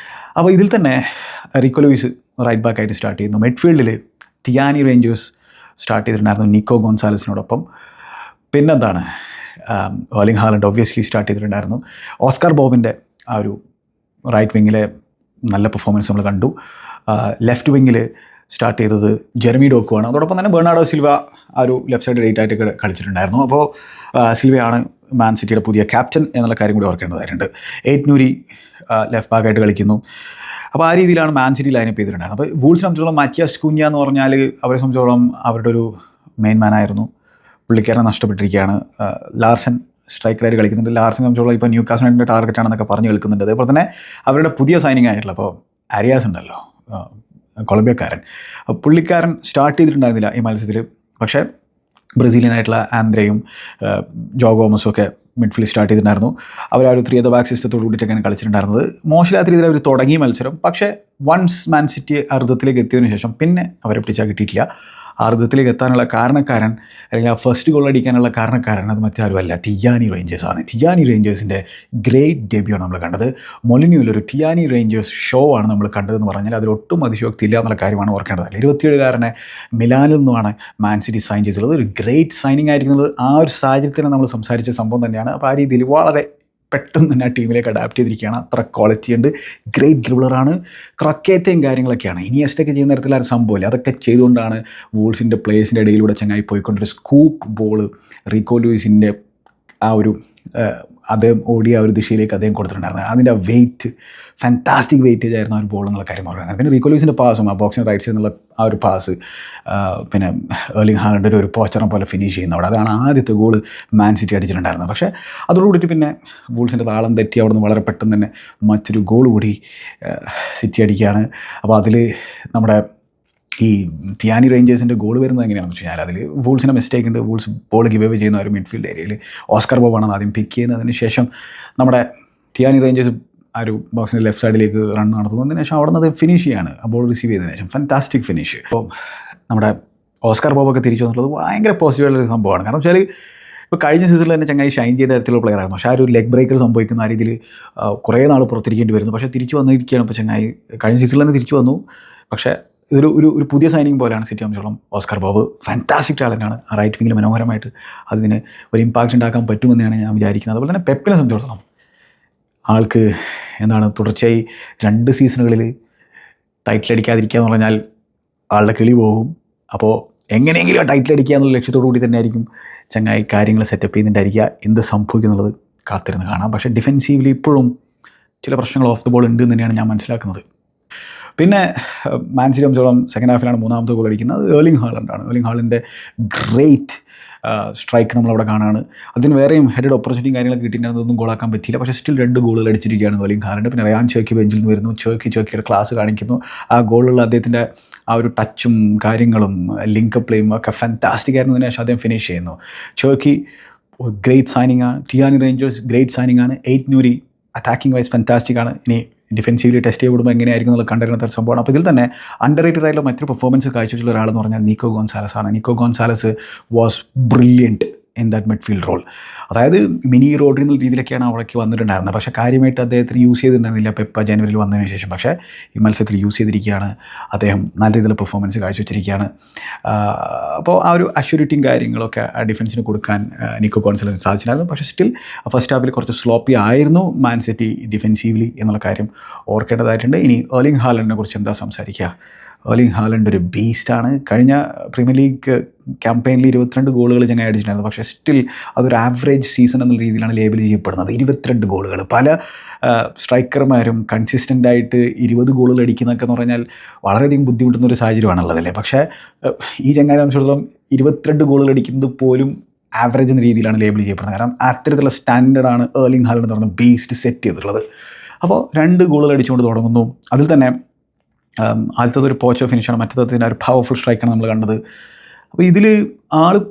അപ്പോൾ ഇതിൽ തന്നെ റിക്കോ ലൂയിസ് റൈറ്റ് ബാക്കായിട്ട് സ്റ്റാർട്ട് ചെയ്യുന്നു. മിഡ്ഫീൽഡിൽ ടിയാനി റേഞ്ചേഴ്സ് സ്റ്റാർട്ട് ചെയ്തിട്ടുണ്ടായിരുന്നു നിക്കോ ഗോൺസാലസിനോടൊപ്പം. പിന്നെന്താണ് ഏർലിംഗ് ഹാലൻഡ് ഒബ്വിയസ്ലി സ്റ്റാർട്ട് ചെയ്തിട്ടുണ്ടായിരുന്നു. ഓസ്കാർ ബോബിൻ്റെ ആ ഒരു റൈറ്റ് വിങ്ങിലെ നല്ല പെർഫോമൻസ് നമ്മൾ കണ്ടു. ലെഫ്റ്റ് വിങ്ങിൽ സ്റ്റാർട്ട് ചെയ്തത് ജെറമി ഡോക്കുവാണ്. അതോടൊപ്പം തന്നെ ബെർണാഡോ സിൽവ ആ ഒരു ലെഫ്റ്റ് സൈഡ് റൈറ്റ് ആയിട്ടൊക്കെ കളിച്ചിട്ടുണ്ടായിരുന്നു. അപ്പോൾ സിൽവയാണ് മാൻ സിറ്റിയുടെ പുതിയ ക്യാപ്റ്റൻ എന്നുള്ള കാര്യം കൂടി ഓർക്കേണ്ടതായിട്ടുണ്ട്. എയ്റ്റ് നൂരി ലെഫ്റ്റ് ബാക്കായിട്ട് കളിക്കുന്നു. അപ്പോൾ ആ രീതിയിലാണ് മാൻ സിറ്റി ലൈനപ്പ് ചെയ്തിട്ടുണ്ടായിരുന്നത്. അപ്പോൾ വൂൾസിനെ സംബന്ധിച്ചോളം മാറ്റിയാസ് കുഞ്ഞ എന്ന് പറഞ്ഞാൽ അവരെ സംബന്ധിച്ചോളം അവരുടെ ഒരു മെയിൻ മാനായിരുന്നു. പുള്ളിക്കാരനെ നഷ്ടപ്പെട്ടിരിക്കുകയാണ്. ലാർസൻ സ്ട്രൈക്കറായിട്ട് കളിക്കുന്നുണ്ട്. ലാർസനെ സംബന്ധിച്ചോളം ഇപ്പോൾ ന്യൂകാസിലിൻ്റെ ടാർഗറ്റാണെന്നൊക്കെ പറഞ്ഞ് കേൾക്കുന്നുണ്ട്. അതേപോലെ തന്നെ അവരുടെ പുതിയ സൈനിങ് ആയിട്ടുള്ള അപ്പോൾ അരിയാസ് ഉണ്ടല്ലോ, കൊളംബിയക്കാരൻ, പുള്ളിക്കാരൻ സ്റ്റാർട്ട് ചെയ്തിട്ടുണ്ടായിരുന്നില്ല ഈ മത്സരത്തിൽ. പക്ഷേ ബ്രസീലിയനായിട്ടുള്ള ആന്ദ്രയും ജോ ഗോമസും ഒക്കെ മിഡ്ഫീൽഡ് സ്റ്റാർട്ട് ചെയ്തിട്ടുണ്ടായിരുന്നു. അവർ ആ ഒരു 3 at the back സിസ്റ്റത്തോട് കൂടിയിട്ടൊക്കെയാണ് കളിച്ചിട്ടുണ്ടായിരുന്നത്. മോശമില്ലാത്ത രീതിയിൽ അവർ തുടങ്ങി മത്സരം. പക്ഷേ വൺസ് മാൻ സിറ്റി അർദ്ധത്തിലേക്ക് എത്തിയതിനു ശേഷം പിന്നെ അവരെ പിടിച്ചാൽ കിട്ടിയിട്ടില്ല. അർദ്ധത്തിലേക്ക് എത്താനുള്ള കാരണക്കാരൻ അല്ലെങ്കിൽ ആ ഫസ്റ്റ് ഗോൾ അടിക്കാനുള്ള കാരണക്കാരൻ അത് മറ്റാരുമല്ല, ടിയാനി റേഞ്ചേഴ്സാണ്. ടിയാനി റേഞ്ചേഴ്സിൻ്റെ ഗ്രേറ്റ് ഡെബ്യൂ ആണ് നമ്മൾ കണ്ടത്. മൊലിനിയോയിലൊരു ടിയാനി റേഞ്ചേഴ്സ് ഷോ ആണ് നമ്മൾ കണ്ടതെന്ന് പറഞ്ഞാൽ അതിലൊട്ടും അതിശയോക്തി ഇല്ല എന്നുള്ള കാര്യമാണ് ഓർക്കേണ്ടത്. 27-കാരനെ മിലാനിൽ നിന്നുമാണ് മാൻ സിറ്റി സൈൻ ചെയ്തിട്ടുള്ളത്. ഒരു ഗ്രേറ്റ് സൈനിങ് ആയിരിക്കുന്നത് ആ ഒരു സാഹചര്യത്തിൽ നമ്മൾ സംസാരിച്ച സംഭവം തന്നെയാണ്. അപ്പോൾ ആ രീതിയിൽ വളരെ പെട്ടെന്ന് തന്നെ ആ ടീമിലേക്ക് അഡാപ്റ്റ് ചെയ്തിരിക്കുകയാണ്. അത്ര ക്വാളിറ്റി ഉണ്ട്. ഗ്രേറ്റ് ഡ്രിബ്ലറാണ്. ക്രൊക്കേറ്റയും കാര്യങ്ങളൊക്കെയാണ്. ഇനിയസ്റ്റൊക്കെ ചെയ്യുന്ന തരത്തിലുള്ള ഒരു സംഭവമില്ല. അതൊക്കെ ചെയ്തുകൊണ്ടാണ് വൂൾസിൻ്റെ പ്ലേയേഴ്സിൻ്റെ ഇടയിലൂടെ ചങ്ങായി പോയിക്കൊണ്ടൊരു സ്കൂപ്പ് ബോൾ റിക്കോ ലൂയിസിൻ്റെ ആ ഒരു അദ്ദേഹം ഓടിയ ആ ഒരു ദിശയിലേക്ക് അദ്ദേഹം കൊടുത്തിട്ടുണ്ടായിരുന്നു. അതിൻ്റെ ആ വെയിറ്റ്, ഫാൻറ്റാസ്റ്റിക് വെയിറ്റേജ് ആയിരുന്നു ആ ഒരു ബോൾ എന്നുള്ള കാര്യം പറയുന്നത്. പിന്നെ റിക്കോ ലൂയിസിൻ്റെ പാസും ആ ബോക്സിന് റൈറ്റ് സൈഡിൽ നിന്നുള്ള ആ ഒരു പാസ്, പിന്നെ ഏർലിംഗ് ഹാലൻഡ് ഒരു പോച്ചറം പോലെ ഫിനിഷ് ചെയ്യുന്ന അവിടെ, അതാണ് ആദ്യത്തെ ഗോൾ മാൻ സിറ്റി അടിച്ചിട്ടുണ്ടായിരുന്നത്. പക്ഷേ അതോടുകൂടിയിട്ട് പിന്നെ വൂൾസിൻ്റെ താളം തെറ്റി അവിടെ നിന്ന് വളരെ പെട്ടെന്ന് തന്നെ മറ്റൊരു ഗോൾ കൂടി സിറ്റി അടിക്കുകയാണ്. അപ്പോൾ അതിൽ നമ്മുടെ ഈ ടിയാനി റേഞ്ചേഴ്സിൻ്റെ ഗോൾ വരുന്നത് എങ്ങനെയാണെന്ന് വെച്ച് കഴിഞ്ഞാൽ അതിൽ വൂൾസിൻ്റെ മിസ്റ്റേക്ക് ഉണ്ട്. വൂൾസ് ബോൾ ഗിവ് അവേ ചെയ്യുന്ന ഒരു മിഡ്ഫീൽഡ് ഏരിയയിൽ ഓസ്കാർ ബോബാണ് ആദ്യം പിക്ക് ചെയ്യുന്നതിന് ശേഷം നമ്മുടെ ടിയാനി റേഞ്ചേഴ്സ് ആ ഒരു ബോക്സിൻ്റെ ലെഫ്റ്റ് സൈഡിലേക്ക് റൺ നടത്തുന്നതിന് ശേഷം അവിടെ നിന്ന് അത് ഫിനിഷ് ചെയ്യാണ്. ആ ബോൾ റിസീവ് ചെയ്തതിന് ശേഷം ഫാൻറ്റാസ്റ്റിക് ഫിനിഷ്. അപ്പോൾ നമ്മുടെ ഓസ്കാർ ബോബൊക്കെ തിരിച്ചു വന്നിട്ടുള്ളത് ഭയങ്കര പോസിറ്റീവായിട്ടുള്ളൊരു സംഭവമാണ്. കാരണം വെച്ചാൽ ഇപ്പോൾ കഴിഞ്ഞ സീസണിൽ തന്നെ ചങ്ങായി ഷൈൻ ചെയ്ത തരത്തിലുള്ള പ്ലെയർ ആയിരുന്നു. പക്ഷേ ആ ഒരു ലെഗ് ബ്രേക്കർ സംഭവിക്കുന്ന ആ രീതിയിൽ കുറേ നാൾ പുറത്തിരിക്കേണ്ടി വരുന്നു. പക്ഷേ തിരിച്ചു വന്നിരിക്കുകയാണ് ഇപ്പോൾ ചങ്ങായി. കഴിഞ്ഞ സീസണിൽ തന്നെ തിരിച്ചു വന്നു. പക്ഷേ ഇതൊരു ഒരു പുതിയ സൈനിങ് പോലെയാണ് സിറ്റി സംബന്ധിച്ചോളം. ഓസ്കാർ ബോബ് ഫാൻറ്റാസ്റ്റിക് ടാലൻ്റാണ്. ആ റൈറ്റ് വിങ്ങിൽ മനോഹരമായിട്ട് അതിന് ഒരു ഇമ്പാക്റ്റ് ഉണ്ടാക്കാൻ പറ്റുമെന്നാണ് ഞാൻ വിചാരിക്കുന്നത്. അതുപോലെ തന്നെ പെപ്പിനെ സംബന്ധിച്ചിടത്തോളം ആൾക്ക് എന്താണ് തുടർച്ചയായി 2 സീസണുകളിൽ ടൈറ്റിൽ അടിക്കാതിരിക്കുക എന്ന് പറഞ്ഞാൽ ആളുടെ കിളി പോകും. അപ്പോൾ എങ്ങനെയെങ്കിലും ആ ടൈറ്റിൽ അടിക്കുക എന്നുള്ള ലക്ഷ്യത്തോടു കൂടി തന്നെ ആയിരിക്കും ചങ്ങായി കാര്യങ്ങൾ സെറ്റപ്പ് ചെയ്യുന്നുണ്ടായിരിക്കുക. എന്ത് സംഭവിക്കും എന്നുള്ളത് കാത്തിരുന്ന് കാണാം. പക്ഷേ ഡിഫെൻസീവ്ലി ഇപ്പോഴും ചില പ്രശ്നങ്ങൾ ഓഫ് ദ ബോൾ ഉണ്ട് എന്ന് തന്നെയാണ് ഞാൻ മനസ്സിലാക്കുന്നത്. പിന്നെ മാൻ സിറ്റി സംബന്ധിച്ചോളം സെക്കൻഡ് ഹാഫിലാണ് 3ാമത്തെ ഗോൾ അടിക്കുന്നത്. ഏർലിംഗ് ഹാലൻഡാണ്. ഏർലിംഗ് ഹാലൻഡിൻ്റെ ഗ്രേറ്റ് സ്ട്രൈക്ക് നമ്മളവിടെ കാണാണ്. അതിന് വേറെയും ഹെഡഡ് ഓപ്പർച്യൂണിറ്റിയും കാര്യങ്ങളൊക്കെ കിട്ടിയിട്ടുണ്ടെങ്കിൽ അതൊന്നും ഗോളാക്കാൻ പറ്റിയില്ല. പക്ഷേ സ്റ്റിൽ 2 ഗോളുകൾ അടിച്ചിരിക്കുകയാണ് ഏർലിംഗ് ഹാലൻഡ്. പിന്നെ റയാൻ ചേർക്കി ബെഞ്ചിൽ നിന്ന് വരുന്നു. ചേർക്കിയുടെ ക്ലാസ് കാണിക്കുന്നു. ആ ഗോളിലുള്ള അദ്ദേഹത്തിൻ്റെ ആ ഒരു ടച്ചും കാര്യങ്ങളും ലിങ്ക് പ്ലേയും ഒക്കെ ഫാൻറ്റാസ്റ്റിക് ആയിരുന്നതിന് ശേഷം അദ്ദേഹം ഫിനിഷ് ചെയ്യുന്നു. ചേർക്കി ഗ്രേറ്റ് സൈനിങ് ആണ്. ടിയാനി റേഞ്ചേഴ്സ് ഗ്രേറ്റ് സൈനിങ് ആണ്. Eight Noori attacking vice fantastic ആണ്. ഇനി ഡിഫെൻസീവ്ലി ടെസ്റ്റ് ചെയ്യപ്പെടുമ്പോൾ എങ്ങനെയായിരിക്കും എന്നുള്ള കണ്ടിരുന്ന സംഭവമാണ്. അപ്പോൾ ഇതിൽ തന്നെ അണ്ടർ റേറ്റഡ് ആയിട്ടുള്ള മറ്റൊരു പെർഫോമൻസ് കാഴ്ചവെച്ചുള്ള ഒരാളെന്ന് പറഞ്ഞാൽ നിക്കോ ഗോൺസാലസ് ആണ്. Nico Gonzalez was brilliant in that midfield role. അതായത് മിനി റോഡ്രി എന്നുള്ള രീതിയിലൊക്കെയാണ് അവിടേക്ക് വന്നിട്ടുണ്ടായിരുന്നത്. പക്ഷേ കാര്യമായിട്ട് അദ്ദേഹത്തിന് യൂസ് ചെയ്തിട്ടുണ്ടായിരുന്നില്ല പെപ്പ ജനുവരിയിൽ വന്നതിന് ശേഷം. പക്ഷേ ഈ മത്സരത്തിൽ യൂസ് ചെയ്തിരിക്കുകയാണ്. അദ്ദേഹം നല്ല രീതിയിലുള്ള പെർഫോമൻസ് കാഴ്ചവെച്ചിരിക്കുകയാണ്. അപ്പോൾ ആ ഒരു അഷ്യൂരിറ്റിയും കാര്യങ്ങളൊക്കെ ആ ഡിഫൻസിന് കൊടുക്കാൻ നിക്കോ ഗോൺസാലസിന് സാധിച്ചിട്ടുണ്ടായിരുന്നു. പക്ഷേ സ്റ്റിൽ ഫസ്റ്റ് ഹാഫിൽ കുറച്ച് സ്ലോപ്പി ആയിരുന്നു മാൻ സിറ്റി ഡിഫെൻസീവ്ലി എന്നുള്ള കാര്യം ഓർക്കേണ്ടതായിട്ടുണ്ട്. ഇനി ഏർലിംഗ് ഹാലൻഡിനെ കുറിച്ച് എന്താ സംസാരിക്കുക? ഏർലിംഗ് ഹാലൻഡ് ഒരു ബീസ്റ്റാണ്. കഴിഞ്ഞ പ്രീമിയർ ലീഗ് ക്യാമ്പയിനിൽ 22 ഗോളുകൾ ചങ്ങായി അടിച്ചിട്ടുണ്ടായിരുന്നു. പക്ഷേ സ്റ്റിൽ അതൊരു ആവറേജ് സീസൺ എന്നുള്ള രീതിയിലാണ് ലേബൽ ചെയ്യപ്പെടുന്നത്. 22 ഗോളുകൾ. പല സ്ട്രൈക്കർമാരും കൺസിസ്റ്റൻ്റായിട്ട് 20 ഗോളുകൾ അടിക്കുന്നതൊക്കെ എന്ന് പറഞ്ഞാൽ വളരെയധികം ബുദ്ധിമുട്ടുന്ന ഒരു സാഹചര്യമാണുള്ളതല്ലേ. പക്ഷേ ഈ ചങ്ങായി സംബന്ധിച്ചിടത്തോളം 22 ഗോളുകൾ അടിക്കുന്നത് പോലും ആവറേജ് എന്ന രീതിയിലാണ് ലേബൽ ചെയ്യപ്പെടുന്നത്. കാരണം അത്തരത്തിലുള്ള സ്റ്റാൻഡേർഡാണ് ഏർലിംഗ് ഹാലൻഡ് എന്ന് പറഞ്ഞ ബീസ്റ്റ് സെറ്റ് ചെയ്തിട്ടുള്ളത്. അപ്പോൾ 2 ഗോളുകൾ അടിച്ചുകൊണ്ട് തുടങ്ങുന്നു. അതിൽ തന്നെ ആദ്യത്തത് ഒരു പോച്ചോ ഫിനിഷാണ്, മറ്റേതിൻ്റെ ഒരു പവർഫുൾ സ്ട്രൈക്കാണ് നമ്മൾ കണ്ടത്. അപ്പോൾ ഇതിൽ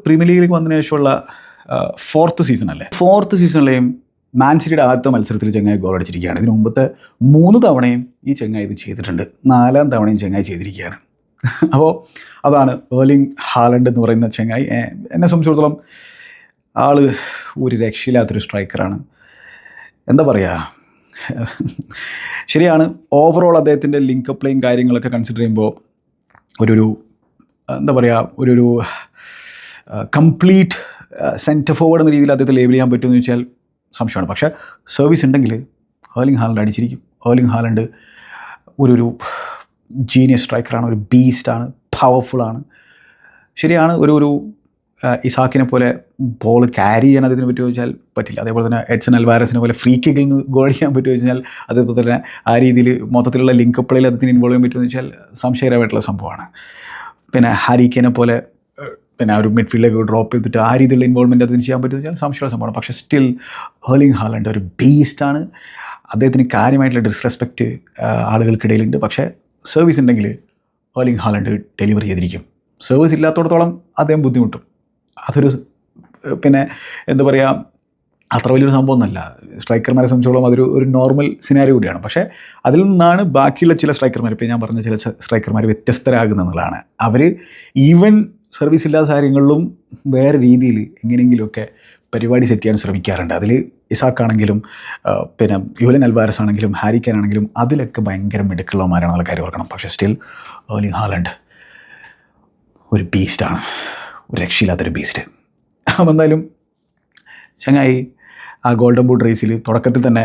പ്രീമിയർ ലീഗിലേക്ക് വന്നതിന് ശേഷമുള്ള 4th സീസൺ അല്ലേ. 4th സീസണിലെയും മാൻ സിറ്റിയുടെ ആദ്യത്തെ മത്സരത്തിൽ ചെങ്ങായി ഗോൾ അടിച്ചിരിക്കുകയാണ്. ഇതിന് മുമ്പത്തെ 3 തവണയും ഈ ചെങ്ങായി ഇത് ചെയ്തിട്ടുണ്ട്. 4ാം തവണയും ചെങ്ങായി ചെയ്തിരിക്കുകയാണ്. അപ്പോൾ അതാണ് ഏർലിംഗ് ഹാലൻഡ് എന്ന് പറയുന്ന ചെങ്ങായി. എന്നെ സംബന്ധിച്ചിടത്തോളം ആൾ ഒരു രക്ഷയില്ലാത്തൊരു സ്ട്രൈക്കറാണ്. എന്താ പറയുക, ശരിയാണ്. ഓവറോൾ അദ്ദേഹത്തിൻ്റെ ലിങ്ക് പ്ലേയും കാര്യങ്ങളൊക്കെ കൺസിഡർ ചെയ്യുമ്പോൾ ഒരു എന്താ പറയുക, ഒരു കംപ്ലീറ്റ് സെൻറ്റർ ഫോർവേഡ് എന്ന രീതിയിൽ അദ്ദേഹത്തെ ലേബൽ ചെയ്യാൻ പറ്റുമെന്ന് ചോദിച്ചാൽ സംശയമാണ്. പക്ഷേ സർവീസ് ഉണ്ടെങ്കിൽ ഏർലിംഗ് ഹാലൻഡ് അടിച്ചിരിക്കും. ഏർലിംഗ് ഹാലൻഡ് ഒരു ജീനിയസ് സ്ട്രൈക്കറാണ്, ഒരു ബീസ്റ്റാണ്, പവർഫുള്ളാണ്. ശരിയാണ്, ഒരു ഇസാക്കിനെ പോലെ ബോൾ ക്യാരി ചെയ്യാൻ അതിനെ പറ്റി ചോദിച്ചാൽ പറ്റില്ല. അതേപോലെ തന്നെ എഡ്സൺ അൽവാരസിനെ പോലെ ഫ്രീ കിക്കിൽ നിന്ന് ഗോൾ ചെയ്യാൻ പറ്റുമോ ചോദിച്ചാൽ, അതേപോലെ തന്നെ ആ രീതിയിൽ മൊത്തത്തിലുള്ള ലിങ്ക് പ്ലേയിൽ അതിന് ഇൻവോൾവ് ചെയ്യാൻ പറ്റുമെന്ന് വെച്ചാൽ സംശയകരമായിട്ടുള്ള സംഭവമാണ്. പിന്നെ ഹാരി കെയിനെ പോലെ പിന്നെ ആ ഒരു മിഡ്ഫീൽഡിലേക്ക് ഡ്രോപ്പ് ചെയ്തിട്ട് ആ രീതിയിലുള്ള ഇൻവോൾവ്മെൻറ്റ് അതിന് ചെയ്യാൻ പറ്റുമെന്ന് വെച്ചാൽ സംശയമുള്ള സംഭവമാണ്. പക്ഷേ സ്റ്റിൽ ഏർലിംഗ് ഹാലൻഡ് ഒരു ബീസ്റ്റാണ്. അദ്ദേഹത്തിന് കാര്യമായിട്ടുള്ള ഡിസ്റെസ്പെക്റ്റ് ആളുകൾക്കിടയിലുണ്ട്. പക്ഷേ സർവീസ് ഉണ്ടെങ്കിൽ ഏർലിംഗ് ഹാലൻഡ് ഡെലിവറി ചെയ്തിരിക്കും. സർവീസ് ഇല്ലാത്തടത്തോളം അദ്ദേഹം ബുദ്ധിമുട്ടും. അതൊരു പിന്നെ എന്താ പറയുക, അത്ര വലിയൊരു സംഭവമൊന്നുമല്ല. സ്ട്രൈക്കർമാരെ സംബന്ധിച്ചോളം അതൊരു നോർമൽ സിനാരിയോ കൂടിയാണ്. പക്ഷേ അതിൽ നിന്നാണ് ബാക്കിയുള്ള ചില സ്ട്രൈക്കർമാർ, ഇപ്പോൾ ഞാൻ പറഞ്ഞ ചില സ്ട്രൈക്കർമാർ വ്യത്യസ്തരാകുന്നതാണ്. അവർ ഈവൻ സർവീസ് ഇല്ലാത്ത കാര്യങ്ങളിലും വേറെ രീതിയിൽ എങ്ങനെയെങ്കിലുമൊക്കെ പരിപാടി സെറ്റ് ചെയ്യാൻ ശ്രമിക്കാറുണ്ട്. അതിൽ ഇസാക്കാണെങ്കിലും പിന്നെ യുവലൻ അൽവാരസ് ആണെങ്കിലും ഹാരി കെയ്ൻ ആണെങ്കിലും അതിലൊക്കെ ഭയങ്കര മിടുക്കുള്ളവന്മാരാണെന്നുള്ള കാര്യം ഓർക്കണം. പക്ഷേ സ്റ്റിൽ ഏർലിംഗ് ഹാലൻഡ് ഒരു ബീസ്റ്റാണ്, ഒരു രക്ഷയില്ലാത്തൊരു ബീസ്റ്റ്. അപ്പോൾ എന്തായാലും ചങ്ങായി ആ ഗോൾഡൻ ബൂട്ട് റേസിൽ തുടക്കത്തിൽ തന്നെ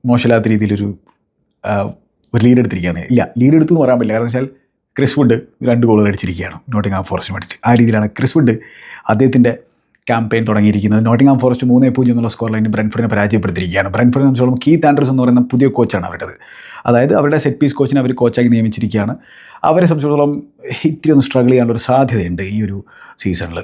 മോശമില്ലാത്ത രീതിയിലൊരു ലീഡ് എടുത്തിരിക്കുകയാണ്. ഇല്ല, ലീഡ് എടുത്തു എന്ന് പറയാൻ പറ്റില്ല. കാരണം വെച്ചാൽ ക്രിസ് വുഡ് 2 ഗോളുകൾ അടിച്ചിരിക്കുകയാണ് നോട്ടിംഗ്ഹാം ഫോറസ്റ്റിന് വേണ്ടിയിട്ട്. ആ രീതിയിലാണ് ക്രിസ് വുഡ് അദ്ദേഹത്തിൻ്റെ ക്യാമ്പയിൻ തുടങ്ങിയിരിക്കുന്നത്. നോട്ടിംഗ്ഹാം ഫോറസ്റ്റ് 3-0 എന്നുള്ള സ്കോർ ലൈനിൽ ബ്രെൻഫോർഡിനെ പരാജയപ്പെടുത്തിയിരിക്കുകയാണ്. ബ്രെൻഫോർഡിനെ സംബന്ധിച്ചോളം കീത്ത് ആൻഡേഴ്സ് എന്ന് പറയുന്ന പുതിയ കോച്ചാണ് അവരുടേത്. അതായത് അവരുടെ സെറ്റ് പീസ് കോച്ചിനെ അവർ കോച്ചാക്കി നിയമിച്ചിരിക്കുകയാണ്. അവരെ സംബന്ധിച്ചിടത്തോളം ഇത്തിരി ഒന്ന് സ്ട്രഗിൾ ചെയ്യാനുള്ളൊരു സാധ്യതയുണ്ട് ഈ ഒരു സീസണിൽ.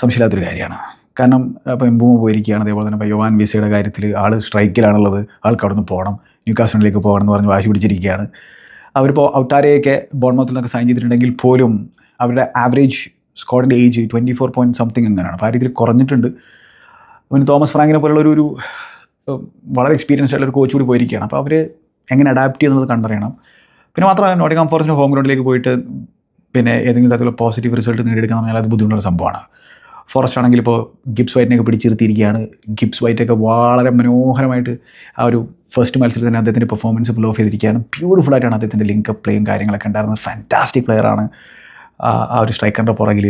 സംശയമില്ലാത്തൊരു കാര്യമാണ്. കാരണം ഇപ്പോൾ എംബൂമ പോയിരിക്കുകയാണ്. അതേപോലെ തന്നെ ഇപ്പോൾ യോവാൻ വിസയുടെ കാര്യത്തിൽ ആൾ സ്ട്രൈക്കിലാണുള്ളത്. ആൾക്ക് അവിടെ നിന്ന് പോകണം, ന്യൂകാസ്റ്റലിലേക്ക് പോകണം എന്ന് പറഞ്ഞ് വാശി പിടിച്ചിരിക്കുകയാണ്. അവരിപ്പോൾ ഔട്ടാരെയൊക്കെ ബോൺമൗത്തിൽ നിന്നൊക്കെ സൈൻ ചെയ്തിട്ടുണ്ടെങ്കിൽ പോലും അവരുടെ ആവറേജ് സ്ക്വാഡിൻ്റെ ഏജ് 24 പോയിൻറ്റ് സംതിങ് അങ്ങനെയാണ്. അപ്പോൾ ആ രീതിയിൽ കുറഞ്ഞിട്ടുണ്ട്. പിന്നെ തോമസ് ഫ്രാങ്കിനെ പോലുള്ള ഒരു വളരെ എക്സ്പീരിയൻസ്ഡ് ആയിട്ടുള്ള ഒരു കോച്ച് കൂടി പോയിരിക്കുകയാണ്. അപ്പോൾ അവർ എങ്ങനെ അഡാപ്റ്റ് ചെയ്യുന്നത് കണ്ടറിയണം. പിന്നെ മാത്രമല്ല നോട്ടിംഗ്ഹാം ഫോറസ്റ്റിൻ്റെ ഹോം ഗ്രൗണ്ടിലേക്ക് പോയിട്ട് പിന്നെ ഏതെങ്കിലും തരത്തിലുള്ള പോസിറ്റീവ് റിസൾട്ട് നേടിയെടുക്കാൻ പറഞ്ഞാൽ അത് ബുദ്ധിമുട്ടുള്ള സംഭവമാണ്. ഫോറസ്റ്റ് ആണെങ്കിൽ ഇപ്പോൾ ഗിബ്സ് വൈറ്റിനെയൊക്കെ പിടിച്ചിരുത്തിയിരിക്കുകയാണ്. ഗിബ്സ് വൈറ്റൊക്കെ വളരെ മനോഹരമായിട്ട് ആ ഒരു ഫസ്റ്റ് മത്സരത്തിൽ തന്നെ അദ്ദേഹത്തിൻ്റെ പെർഫോമൻസ് പുൾ ഓഫ് ചെയ്തിരിക്കുകയാണ്. ബ്യൂട്ടിഫുള്ളായിട്ടാണ് അദ്ദേഹത്തിൻ്റെ ലിങ്ക് പ്ലേയും കാര്യങ്ങളൊക്കെ ഉണ്ടായിരുന്നത്. ഫാൻറ്റാസ്റ്റിക് പ്ലെയറാണ്. ആ ഒരു സ്ട്രൈക്കറിൻ്റെ പുറകിൽ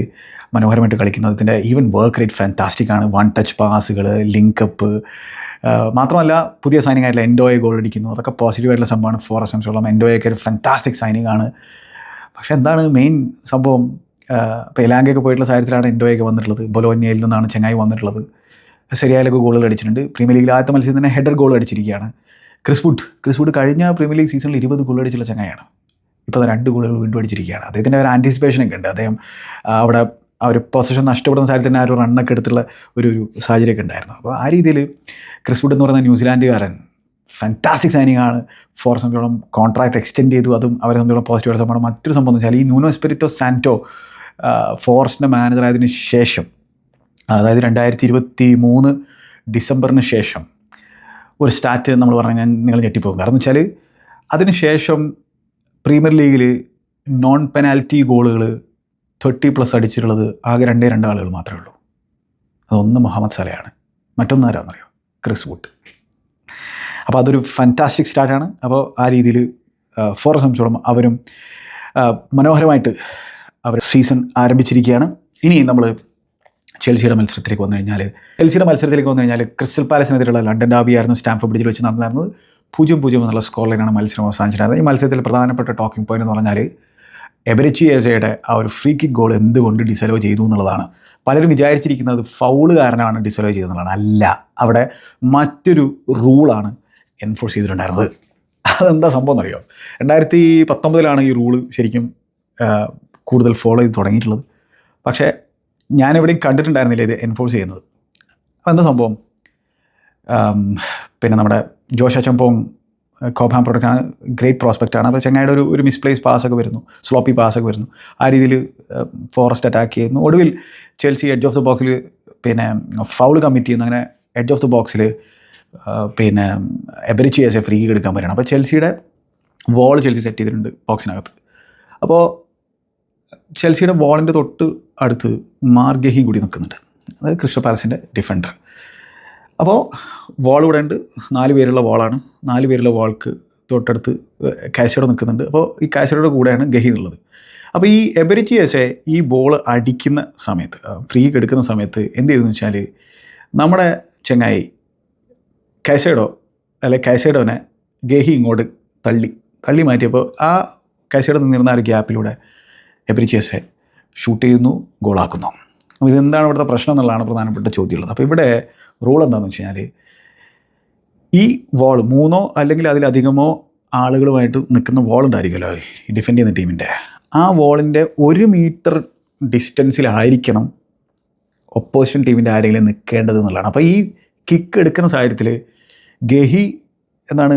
മനോഹരമായിട്ട് കളിക്കുന്നത്. അതിൻ്റെ ഈവൻ വർക്ക് റേറ്റ് ഫാൻറ്റാസ്റ്റിക് ആണ്. 1 ടച്ച് പാസുകൾ, ലിങ്കപ്പ്, മാത്രമല്ല പുതിയ സൈനിങ് ആയിട്ടുള്ള എൻഡോയെ ഗോൾ അടിക്കുന്നു. അതൊക്കെ പോസിറ്റീവായിട്ടുള്ള സംഭവമാണ്. ഫോറസ്റ്റ് സംബന്ധിച്ചോളം എൻഡോയൊക്കെ ഒരു ഫാൻറ്റാസ്റ്റിക് സൈനിങ് ആണ്. പക്ഷേ എന്താണ് മെയിൻ സംഭവം, ഇപ്പോൾ എലാങ്കയൊക്കെ പോയിട്ടുള്ള സാഹചര്യത്തിലാണ് എൻഡോയൊക്കെ വന്നിട്ടുള്ളത്. ബൊലോഞ്ഞയിൽ നിന്നാണ് ചെങ്ങായി വന്നിട്ടുള്ളത്. ശരിയായാലൊക്കെ ഗോളുകൾ അടിച്ചിട്ടുണ്ട്. പ്രീമിയർ ലീഗിൽ ആദ്യത്തെ മത്സരത്തിൽ തന്നെ ഹെഡർ ഗോൾ അടിച്ചിരിക്കുകയാണ്. ക്രിസ് വുഡ് കഴിഞ്ഞ പ്രീമിയർ ലീഗ് സീസണിൽ 20 ഗോൾ അടിച്ചുള്ള ചെങ്ങായാണ്. ഇപ്പോൾ 2 ഗോളുകൾ വീണ്ടും അടിച്ചിരിക്കുകയാണ്. അദ്ദേഹത്തിൻ്റെ ഒരു ആൻറ്റിസിപ്പേഷനൊക്കെ ഉണ്ട്. അദ്ദേഹം അവിടെ ആ ഒരു പൊസിഷൻ നഷ്ടപ്പെടുന്ന സാഹചര്യത്തിൽ തന്നെ ആ ഒരു റണ്ണൊക്കെ എടുത്തുള്ള ഒരു സാഹചര്യമൊക്കെ ഉണ്ടായിരുന്നു. അപ്പോൾ ആ രീതിയിൽ ക്രിസ് വുഡ് എന്ന് പറയുന്ന ന്യൂസിലാൻഡുകാരൻ ഫാൻറ്റാസ്റ്റിക് സൈനിങ് ആണ്. ഫോർ സംബന്ധിച്ചോളം കോൺട്രാക്ട് എക്സ്റ്റെൻഡ് ചെയ്തു. അതും അവരെ സംബന്ധിച്ചോളം പോസിറ്റീവായിട്ട് സംഭവം. മറ്റൊരു സംഭവം എന്ന് വെച്ചാൽ ഈ ന്യൂനോ എസ്പിരിറ്റോ സാന്റോ ഫോറസ്റ്റിൻ്റെ മാനേജറായതിനു ശേഷം, അതായത് 2023 ഡിസംബറിന് ശേഷം ഒരു സ്റ്റാറ്റ് നമ്മൾ പറഞ്ഞാൽ നിങ്ങൾ ഞെട്ടിപ്പോകും. കാരണം എന്ന് വെച്ചാൽ അതിനുശേഷം പ്രീമിയർ ലീഗിൽ നോൺ പെനാൽറ്റി ഗോളുകൾ 30+ അടിച്ചിട്ടുള്ളത് ആകെ 2 ആളുകൾ മാത്രമേ ഉള്ളൂ. അതൊന്ന് മുഹമ്മദ് സലയാണ്, മറ്റൊന്നാരാണെന്നറിയോ? Chris Wood. അപ്പോൾ അതൊരു ഫാൻറ്റാസ്റ്റിക് സ്റ്റാർട്ടാണ്. അപ്പോൾ ആ രീതിയിൽ ഫോറെ സംബന്ധിച്ചോളം അവരും മനോഹരമായിട്ട് അവർ സീസൺ ആരംഭിച്ചിരിക്കുകയാണ്. ഇനി നമ്മൾ ചെൽസിയുടെ മത്സരത്തിലേക്ക് വന്നു കഴിഞ്ഞാൽ ക്രിസ്റ്റൽ പാലസിനെതിരെയുള്ള ലണ്ടൻ ഡാർബി ആയിരുന്നു സ്റ്റാംഫോർഡ് ബ്രിഡ്ജിൽ വെച്ച് നടന്നിരുന്നത്. 0-0 എന്നുള്ള സ്കോർ ലൈനാണ് മത്സരം അവസാനിച്ചിട്ടുണ്ടായിരുന്നത്. ഈ മത്സരത്തിൽ പ്രധാനപ്പെട്ട ടോക്കിംഗ് പോയിന്റ് എന്ന് പറഞ്ഞാൽ എബെരിച്ചി എസയുടെ ആ ഒരു ഫ്രീ കിക്ക് ഗോൾ എന്തുകൊണ്ട് ഡിസലോ ചെയ്തു എന്നുള്ളതാണ്. പലരും വിചാരിച്ചിരിക്കുന്നത് ഫൗള് കാരണമാണ് ഡിസലോ ചെയ്തതെന്നുള്ളതാണ്. അല്ല, അവിടെ മറ്റൊരു റൂളാണ് എൻഫോഴ്സ് ചെയ്തിട്ടുണ്ടായിരുന്നത്. അതെന്താ സംഭവം എന്നറിയോ? 2019 ഈ റൂള് ശരിക്കും കൂടുതൽ ഫോളോ ചെയ്ത് തുടങ്ങിയിട്ടുള്ളത്. പക്ഷേ ഞാനെവിടെയും കണ്ടിട്ടുണ്ടായിരുന്നില്ല ഇത് എൻഫോഴ്സ് ചെയ്യുന്നത്. അപ്പോൾ എന്താ സംഭവം? പിന്നെ നമ്മുടെ ജോഷ ചമ്പോങ് കോബ്ഹാം പ്രൊഡക്റ്റാണ്, ഗ്രേറ്റ് പ്രോസ്പെക്റ്റാണ്. അപ്പോൾ ചെങ്ങായിയുടെ ഒരു മിസ്പ്ലേസ് പാസ്സൊക്കെ വരുന്നു, സ്ലോപ്പി പാസ്സൊക്കെ വരുന്നു. ആ രീതിയിൽ ഫോറസ്റ്റ് അറ്റാക്ക് ചെയ്യുന്നു. ഒടുവിൽ ചെൽസി എഡ്ജ് ഓഫ് ദ ബോക്സിൽ പിന്നെ ഫൗൾ കമ്മിറ്റ് ചെയ്യുന്നു. അങ്ങനെ എഡ്ജ് ഓഫ് ദ ബോക്സിൽ പിന്നെ എബെരിച്ചി എസെ ഫ്രീ എടുക്കാൻ വരികയാണ്. അപ്പോൾ ചെൽസിയുടെ വോൾ ചെൽസി സെറ്റ് ചെയ്തിട്ടുണ്ട് ബോക്സിനകത്ത്. അപ്പോൾ ചെൽസിയുടെ വോളിൻ്റെ തൊട്ട് അടുത്ത് മാർഗഹി കൂടി നിൽക്കുന്നുണ്ട്, അതായത് ക്രിസ്റ്റൽ പാലസിൻ്റെ ഡിഫൻഡർ. അപ്പോൾ വോൾ ഇവിടെ ഉണ്ട്, 4 പേരുള്ള വോളാണ്. 4 പേരുള്ള വോൾക്ക് തൊട്ടടുത്ത് കാശഡോ നിൽക്കുന്നുണ്ട്. അപ്പോൾ ഈ കാശഡോയുടെ കൂടെയാണ് ഗഹി എന്നുള്ളത്. അപ്പോൾ ഈ എബെരിച്ചി എസെ ഈ ബോൾ അടിക്കുന്ന സമയത്ത്, ഫ്രീ എടുക്കുന്ന സമയത്ത് എന്ത് ചെയ്തെന്ന് വെച്ചാൽ നമ്മുടെ ചെങ്ങായി കാശഡോനെ ഗഹി ഇങ്ങോട്ട് തള്ളി മാറ്റിയപ്പോൾ ആ കാശഡോ നിന്നിരുന്ന ആ ഒരു ഗ്യാപ്പിലൂടെ എബെരിച്ചി എസെ ഷൂട്ട് ചെയ്യുന്നു, ഗോളാക്കുന്നു. അപ്പോൾ ഇതെന്താണ് ഇവിടുത്തെ പ്രശ്നം എന്നുള്ളതാണ് പ്രധാനപ്പെട്ട ചോദ്യമുള്ളത്. അപ്പോൾ ഇവിടെ റൂൾ എന്താണെന്ന് വെച്ച് കഴിഞ്ഞാൽ ഈ വോൾ 3 അല്ലെങ്കിൽ അതിലധികമോ ആളുകളുമായിട്ട് നിൽക്കുന്ന വോൾ ഉണ്ടായിരിക്കുമല്ലോ ഈ ഡിഫെൻഡ് ചെയ്യുന്ന ടീമിൻ്റെ, ആ വോളിൻ്റെ 1 മീറ്റർ ഡിസ്റ്റൻസിലായിരിക്കണം ഒപ്പോസിഷൻ ടീമിൻ്റെ ആരെങ്കിലും നിൽക്കേണ്ടത് എന്നുള്ളതാണ്. അപ്പോൾ ഈ കിക്ക് എടുക്കുന്ന സാഹചര്യത്തിൽ ഗഹി എന്താണ്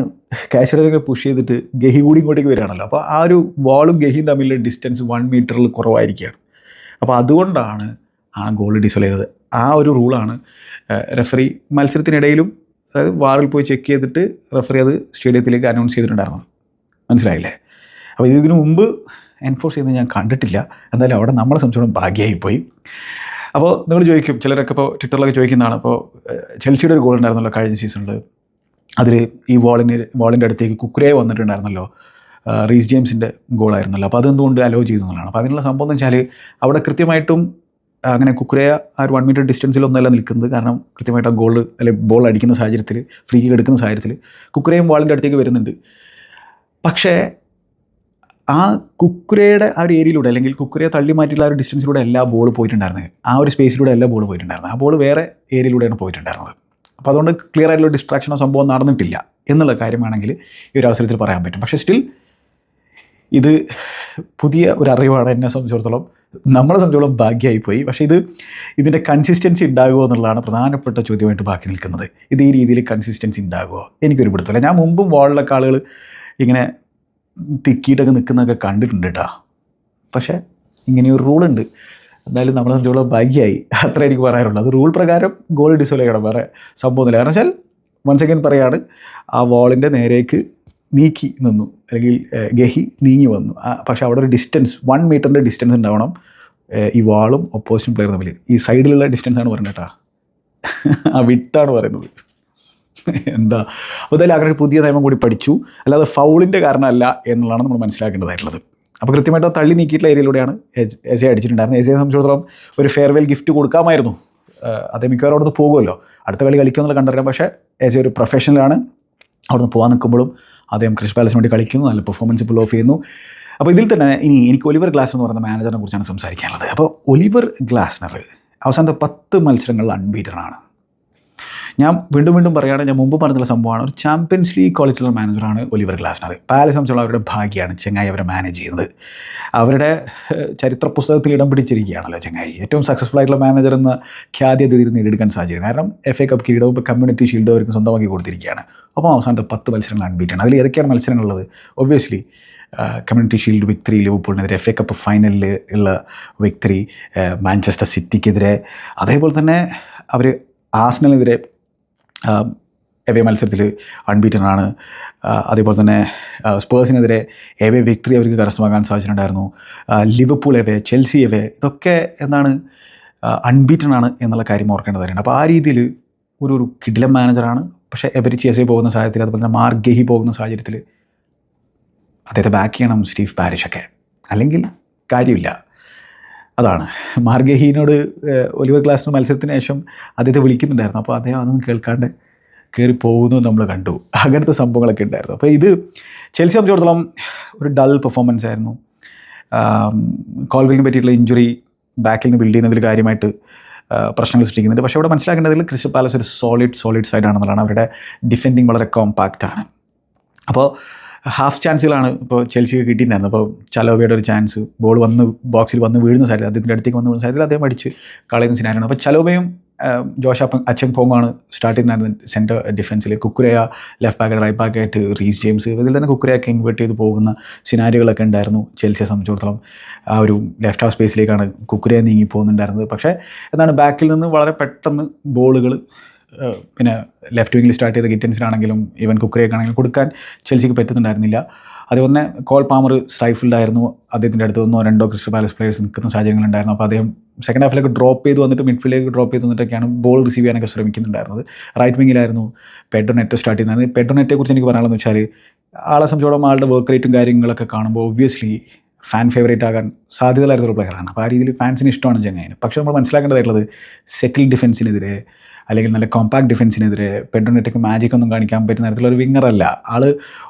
കാശഡോയൊക്കെ പുഷ് ചെയ്തിട്ട് ഗഹി കൂടി ഇങ്ങോട്ടേക്ക് വരികയാണല്ലോ. അപ്പോൾ ആ ഒരു വോളും ഗഹിയും തമ്മിലുള്ള ഡിസ്റ്റൻസ് 1 മീറ്ററിൽ കുറവായിരിക്കുകയാണ്. അപ്പോൾ അതുകൊണ്ടാണ് ആ ഗോൾ ഡിസോൾ ചെയ്തത്. ആ ഒരു റൂളാണ് റെഫറി മത്സരത്തിനിടയിലും, അതായത് വാറിൽ പോയി ചെക്ക് ചെയ്തിട്ട് റെഫറി അത് സ്റ്റേഡിയത്തിലേക്ക് അനൗൺസ് ചെയ്തിട്ടുണ്ടായിരുന്നത്. മനസ്സിലായില്ലേ? അപ്പോൾ ഇതിനു മുമ്പ് എൻഫോഴ്സ് ചെയ്യുന്നത് ഞാൻ കണ്ടിട്ടില്ല. എന്തായാലും അവിടെ നമ്മളെ സംബന്ധിച്ചോളം ഭാഗ്യമായിപ്പോയി. അപ്പോൾ നിങ്ങൾ ചോദിക്കും, ചിലരൊക്കെ ഇപ്പോൾ ട്വിറ്ററിലൊക്കെ ചോദിക്കുന്നതാണ്, അപ്പോൾ ചെൽസിയുടെ ഒരു ഗോൾ ഉണ്ടായിരുന്നല്ലോ കഴിഞ്ഞ സീസണിൽ, അതിൽ ഈ വോളിൻ്റെ അടുത്തേക്ക് കുക്കുരേ വന്നിട്ടുണ്ടായിരുന്നല്ലോ, റീസ് ജെയിംസിൻ്റെ ഗോളായിരുന്നല്ലോ. അപ്പോൾ അതെന്തുകൊണ്ട് അലോ ചെയ്തു എന്നുള്ളതാണ്. അപ്പോൾ അതിനുള്ള സംഭവം എന്ന് വെച്ചാൽ അവിടെ കൃത്യമായിട്ടും അങ്ങനെ കുക്കുരയ ആ ഒരു 1 മീറ്റർ ഡിസ്റ്റൻസിലൊന്നല്ല നിൽക്കുന്നത്. കാരണം കൃത്യമായിട്ട് ആ ഗോൾ അല്ലെങ്കിൽ ബോൾ അടിക്കുന്ന സാഹചര്യത്തിൽ, ഫ്രീ കിക്ക് എടുക്കുന്ന സാഹചര്യത്തിൽ കുക്കുരയും വാളിൻ്റെ അടുത്തേക്ക് വരുന്നുണ്ട്. പക്ഷേ ആ കുക്കുരയുടെ ആ ഒരു ഏരിയയിലൂടെ, അല്ലെങ്കിൽ കുക്കുരയെ തള്ളി മാറ്റിയുള്ള ആ ഒരു ഡിസ്റ്റൻസിലൂടെ എല്ലാ ബോൾ പോയിട്ടുണ്ടായിരുന്നത്, ആ ഒരു സ്പേസിലൂടെ എല്ലാ ബോൾ പോയിട്ടുണ്ടായിരുന്നത്. ആ ബോൾ വേറെ ഏരിയയിലൂടെയാണ് പോയിട്ടുണ്ടായിരുന്നത്. അപ്പോൾ അതുകൊണ്ട് ക്ലിയർ ആയിട്ടുള്ള ഡിസ്ട്രാക്ഷനോ സംഭവം നടന്നിട്ടില്ല എന്നുള്ള കാര്യമാണെങ്കിൽ ഈ ഒരു അവസരത്തിൽ പറയാൻ പറ്റും. പക്ഷേ സ്റ്റിൽ ഇത് പുതിയ ഒരു അറിവാണ് എന്നെ സംബന്ധിച്ചിടത്തോളം. നമ്മളെ സംബന്ധിച്ചോളം ഭാഗ്യമായിപ്പോയി. പക്ഷേ ഇതിൻ്റെ കൺസിസ്റ്റൻസി ഉണ്ടാകുമോ എന്നുള്ളതാണ് പ്രധാനപ്പെട്ട ചോദ്യമായിട്ട് ബാക്കി നിൽക്കുന്നത്. ഇത് ഈ രീതിയിൽ കൺസിസ്റ്റൻസി ഉണ്ടാകുമോ എനിക്കൊരു പിടുത്തമില്ല. ഞാൻ മുമ്പും വോളിലൊക്കെ ആളുകൾ ഇങ്ങനെ തിക്കിയിട്ടൊക്കെ നിൽക്കുന്നതൊക്കെ കണ്ടിട്ടുണ്ട് കേട്ടോ. പക്ഷേ ഇങ്ങനെയൊരു റൂളുണ്ട്. എന്തായാലും നമ്മളെ സംബന്ധിച്ചോളം ഭാഗ്യമായി, അത്ര എനിക്ക് പറയാനുള്ളൂ. അത് റൂൾ പ്രകാരം ഗോൾ ഡിസോൾ ചെയ്യണം, വേറെ സംഭവമൊന്നുമില്ല. കാരണം വെച്ചാൽ വൺസ് അഗൈൻ പറയാണ്, ആ വോളിൻ്റെ നേരേക്ക് നീക്കി നിന്നു, അല്ലെങ്കിൽ ഗഹി നീങ്ങി വന്നു. പക്ഷേ അവിടെ ഒരു ഡിസ്റ്റൻസ് 1 മീറ്ററിൻ്റെ ഡിസ്റ്റൻസ് ഉണ്ടാവണം ഈ വാളും ഒപ്പോസിഷൻ പ്ലെയർ തമ്മിൽ. ഈ സൈഡിലുള്ള ഡിസ്റ്റൻസാണ് പറയുന്നത് കേട്ടോ, ആ വിട്ടാണ് പറയുന്നത്. എന്താ എന്തായാലും അങ്ങനെ ഒരു പുതിയ നിയമം കൂടി പഠിച്ചു. അല്ലാതെ ഫൗളിൻ്റെ കാരണമല്ല എന്നുള്ളതാണ് നമ്മൾ മനസ്സിലാക്കേണ്ടതായിട്ടുള്ളത്. അപ്പോൾ കൃത്യമായിട്ട് തള്ളി നീക്കിയിട്ടുള്ള ഏരിയയിലൂടെയാണ് എസെ അടിച്ചിട്ടുണ്ടായിരുന്നത്. എസയെ സംബന്ധിച്ചിടത്തോളം ഒരു ഫെയർവെൽ ഗിഫ്റ്റ് കൊടുക്കാമായിരുന്നു. അതേ മിക്കവാറും അവിടുന്ന് പോകുമല്ലോ, അടുത്ത കളി കളിക്കുമെന്നുള്ള കണ്ടറിയാം. പക്ഷേ എസെ ഒരു പ്രൊഫഷണലാണ്. അവിടുന്ന് പോകാൻ നിൽക്കുമ്പോഴും അദ്ദേഹം ക്രിസ്റ്റൽ പാലസിന് വേണ്ടി കളിക്കുന്നു, നല്ല പെർഫോമൻസ് പുൾ ഓഫ് ചെയ്യുന്നു. അപ്പോൾ ഇതിൽ തന്നെ ഇനി എനിക്ക് ഒലിവർ ഗ്ലാസ്നർ എന്ന് പറയുന്ന മാനേജറിനെ കുറിച്ചാണ് സംസാരിക്കാനുള്ളത്. അപ്പോൾ ഒലിവർ ഗ്ലാസ്നർ അവസാനത്തെ 10 മത്സരങ്ങളിൽ അൺബീറ്റഡാണ്. ഞാൻ വീണ്ടും പറയുകയാണ്, ഞാൻ മുമ്പ് പറഞ്ഞിട്ടുള്ള സംഭവമാണ്, ഒരു ചാമ്പ്യൻസ് ലീഗ് ക്വാളിറ്റിയുള്ള മാനേജറാണ് ഒലിവർ ഗ്ലാസ്നർ. പാലസ് സംബന്ധിച്ചുള്ള അവരുടെ ഭാഗ്യമാണ് ചെങ്ങായി അവരെ മാനേജ് ചെയ്യുന്നത്. അവരുടെ ചരിത്ര പുസ്തകത്തിൽ ഇടം പിടിച്ചിരിക്കുകയാണല്ലോ ചെങ്ങായി. ഏറ്റവും സക്സസ്ഫുൾ ആയിട്ടുള്ള മാനേജർ എന്ന ഖ്യാതി അദ്ദേഹത്തിന് നേടിയെടുക്കാൻ സാഹചര്യം. കാരണം FA കപ്പ് കിരീടവും ഇപ്പോൾ കമ്മ്യൂണിറ്റി ഷീൽഡ് അവർക്ക് സ്വന്തമാക്കി കൊടുത്തിരിക്കുകയാണ്. അപ്പോൾ അവസാനത്തെ 10 മത്സരങ്ങൾ അൺബീറ്റഡ്. അതിൽ ഏതൊക്കെയാണ് മത്സരങ്ങളുള്ളത്? ഒബ്വിയസ്ലി കമ്മ്യൂണിറ്റി ഷീൽഡ് വിക്ടറി, ലിവർപൂളിനെതിരെ FA കപ്പ് ഫൈനലിൽ ഉള്ള വിക്ടറി, മാഞ്ചസ്റ്റർ സിറ്റിക്കെതിരെ, അതേപോലെ തന്നെ അവർ ആസ്നലിനെതിരെ എവേ മത്സരത്തിൽ അൺബീറ്റനാണ്. അതേപോലെ തന്നെ സ്പേഴ്സിനെതിരെ എവേ വിക്ടറി അവർക്ക് കരസ്ഥമാക്കാൻ സാധിച്ചിട്ടുണ്ടായിരുന്നു. ലിവർപൂൾ എവേ, ചെൽസി എവേ, ഇതൊക്കെ എന്താണ് അൺബീറ്റൺ ആണ് എന്നുള്ള കാര്യം ഓർക്കേണ്ടത് തന്നെയാണ്. അപ്പോൾ ആ രീതിയിൽ ഒരു കിടിലൻ മാനേജറാണ്. പക്ഷേ എബരിച്ചിയസെ പോകുന്ന സാഹചര്യത്തിൽ, അതുപോലെ തന്നെ മാർക്ക് ഗെഹി പോകുന്ന സാഹചര്യത്തിൽ അദ്ദേഹത്തെ ബാക്ക് ചെയ്യണം സ്റ്റീവ് പാരിഷൊക്കെ, അല്ലെങ്കിൽ കാര്യമില്ല. അതാണ് മാർഗഹീനോട് ഒലിവർ ഗ്ലാസ്നർ മത്സരത്തിന് ശേഷം അദ്ദേഹത്തെ വിളിക്കുന്നുണ്ടായിരുന്നു. അപ്പോൾ അദ്ദേഹം അതൊന്നും കേൾക്കാണ്ട് കയറി പോകുന്നു നമ്മൾ കണ്ടു. അങ്ങനത്തെ സംഭവങ്ങളൊക്കെ ഉണ്ടായിരുന്നു. അപ്പോൾ ഇത് ചെൽസി സംബന്ധിച്ചിടത്തോളം ഒരു ഡൾ പെർഫോമൻസ് ആയിരുന്നു. കോൾവിലിനെ പറ്റിയിട്ടുള്ള ഇഞ്ചുറി ബാക്കിൽ നിന്ന് ബിൽഡ് ചെയ്യുന്നതിൽ കാര്യമായിട്ട് പ്രശ്നങ്ങൾ സൃഷ്ടിക്കുന്നുണ്ട്. പക്ഷേ ഇവിടെ മനസ്സിലാക്കേണ്ടതിൽ ക്രിസ്റ്റൽ പാലസ് ഒരു സോളിഡ് സൈഡ് ആണെന്നുള്ളതാണ്. അവരുടെ ഡിഫെൻഡിങ് വളരെ കോമ്പാക്റ്റാണ്. അപ്പോൾ ഹാഫ് ചാൻസുകളാണ് ഇപ്പോൾ ചെൽസിക്ക് കിട്ടിയിട്ടുണ്ടായിരുന്നത്. അപ്പോൾ ചലോബയുടെ ഒരു ചാൻസ്, ബോൾ വന്ന് ബോക്സിൽ വന്ന് വീഴുന്ന സാഹചര്യം, അദ്ദേഹത്തിൻ്റെ അടുത്തേക്ക് വന്ന് വീഴുന്ന സാഹചര്യത്തിൽ അദ്ദേഹം അടിച്ച് കളയുന്ന സിനാരിയാണ്. അപ്പോൾ ചലോബയും ജോഷ് അച്ചംപോങ്ങാണ് സ്റ്റാർട്ട് ചെയ്യുന്നത് സെൻറ്റർ ഡിഫൻസിൽ. കുക്കുരയ ലെഫ്റ്റ് ബാക്ക്, റൈറ്റ് ബാക്കായിട്ട് റീസ് ജെയിംസ്, ഇതിൽ തന്നെ കുക്കുരയൊക്കെ ഇൻവേർട്ട് ചെയ്ത് പോകുന്ന സിനാരികളൊക്കെ ഉണ്ടായിരുന്നു ചെൽസിയെ സംബന്ധിച്ചിടത്തോളം. ആ ഒരു ലെഫ്റ്റ് ഹാഫ് സ്പേസിലേക്കാണ് കുക്കുരയെ നീങ്ങി പോകുന്നുണ്ടായിരുന്നത്. പക്ഷേ എന്താണ് ബാക്കിൽ നിന്ന് വളരെ പെട്ടെന്ന് ബോളുകൾ പിന്നെ ലെഫ്റ്റ് വിങ്ങിൽ സ്റ്റാർട്ട് ചെയ്ത ഗിറ്റൻസിനാണെങ്കിലും ഈവൻ കുക്കറേക്കാണെങ്കിലും കൊടുക്കാൻ ചെൽസിക്ക് പറ്റുന്നുണ്ടായിരുന്നില്ല. അതുപോലെ തന്നെ കോൾ പാമർ സ്ട്രൈഫിൽഡ് ആയിരുന്നു. അദ്ദേഹത്തിൻ്റെ അടുത്ത് 1-2 ക്രിസ്റ്റൽ പാലസ് പ്ലേയേഴ്സ് നിൽക്കുന്ന സാഹചര്യങ്ങളുണ്ടായിരുന്നു. അപ്പോൾ അദ്ദേഹം സെക്കൻഡ് ഹാഫിലേക്ക് ഡ്രോപ്പ് ചെയ്ത് വന്നിട്ട് മിഡ്ഫീൽഡിലേക്ക് ഡ്രോപ്പ് ചെയ്ത് വന്നിട്ടൊക്കെയാണ് ബോൾ റിസീവ് ചെയ്യാനൊക്കെ ശ്രമിക്കുന്നുണ്ടായിരുന്നത്. റൈറ്റ് വിങ്ങിലായിരുന്നു പെഡ്രോ നെറ്റോ സ്റ്റാർട്ട് ചെയ്യുന്നത്. പെഡ്രോ നെറ്റോയെക്കുറിച്ച് എനിക്ക് പറയാനുള്ളതെന്ന് വെച്ചാൽ ആളെ സംബന്ധിച്ചോളം ആളുടെ വർക്ക് റേറ്റും കാര്യങ്ങളൊക്കെ കാണുമ്പോൾ ഒബ്വിയസ്ലി ഫാൻ ഫേവറേറ്റ് ആകാൻ സാധ്യതയുള്ളൊരു പ്ലെയറാണ്. അപ്പോൾ ആ രീതിയിൽ ഫാൻസിന് ഇഷ്ടമാണ് ചങ്ങായിന്. പക്ഷേ നമ്മൾ മനസ്സിലാക്കേണ്ടതായിട്ടുള്ളത് സെറ്റിൽ ഡിഫൻസിനെതിരെ അല്ലെങ്കിൽ നല്ല കോമ്പാക്ട് ഡിഫൻസിനെതിരെ പെഡ്രോ നെറ്റോയ്ക്ക് മാജിക് ഒന്നും കാണിക്കാൻ പറ്റുന്ന തരത്തിലൊരു വിങ്ങറല്ല. ആൾ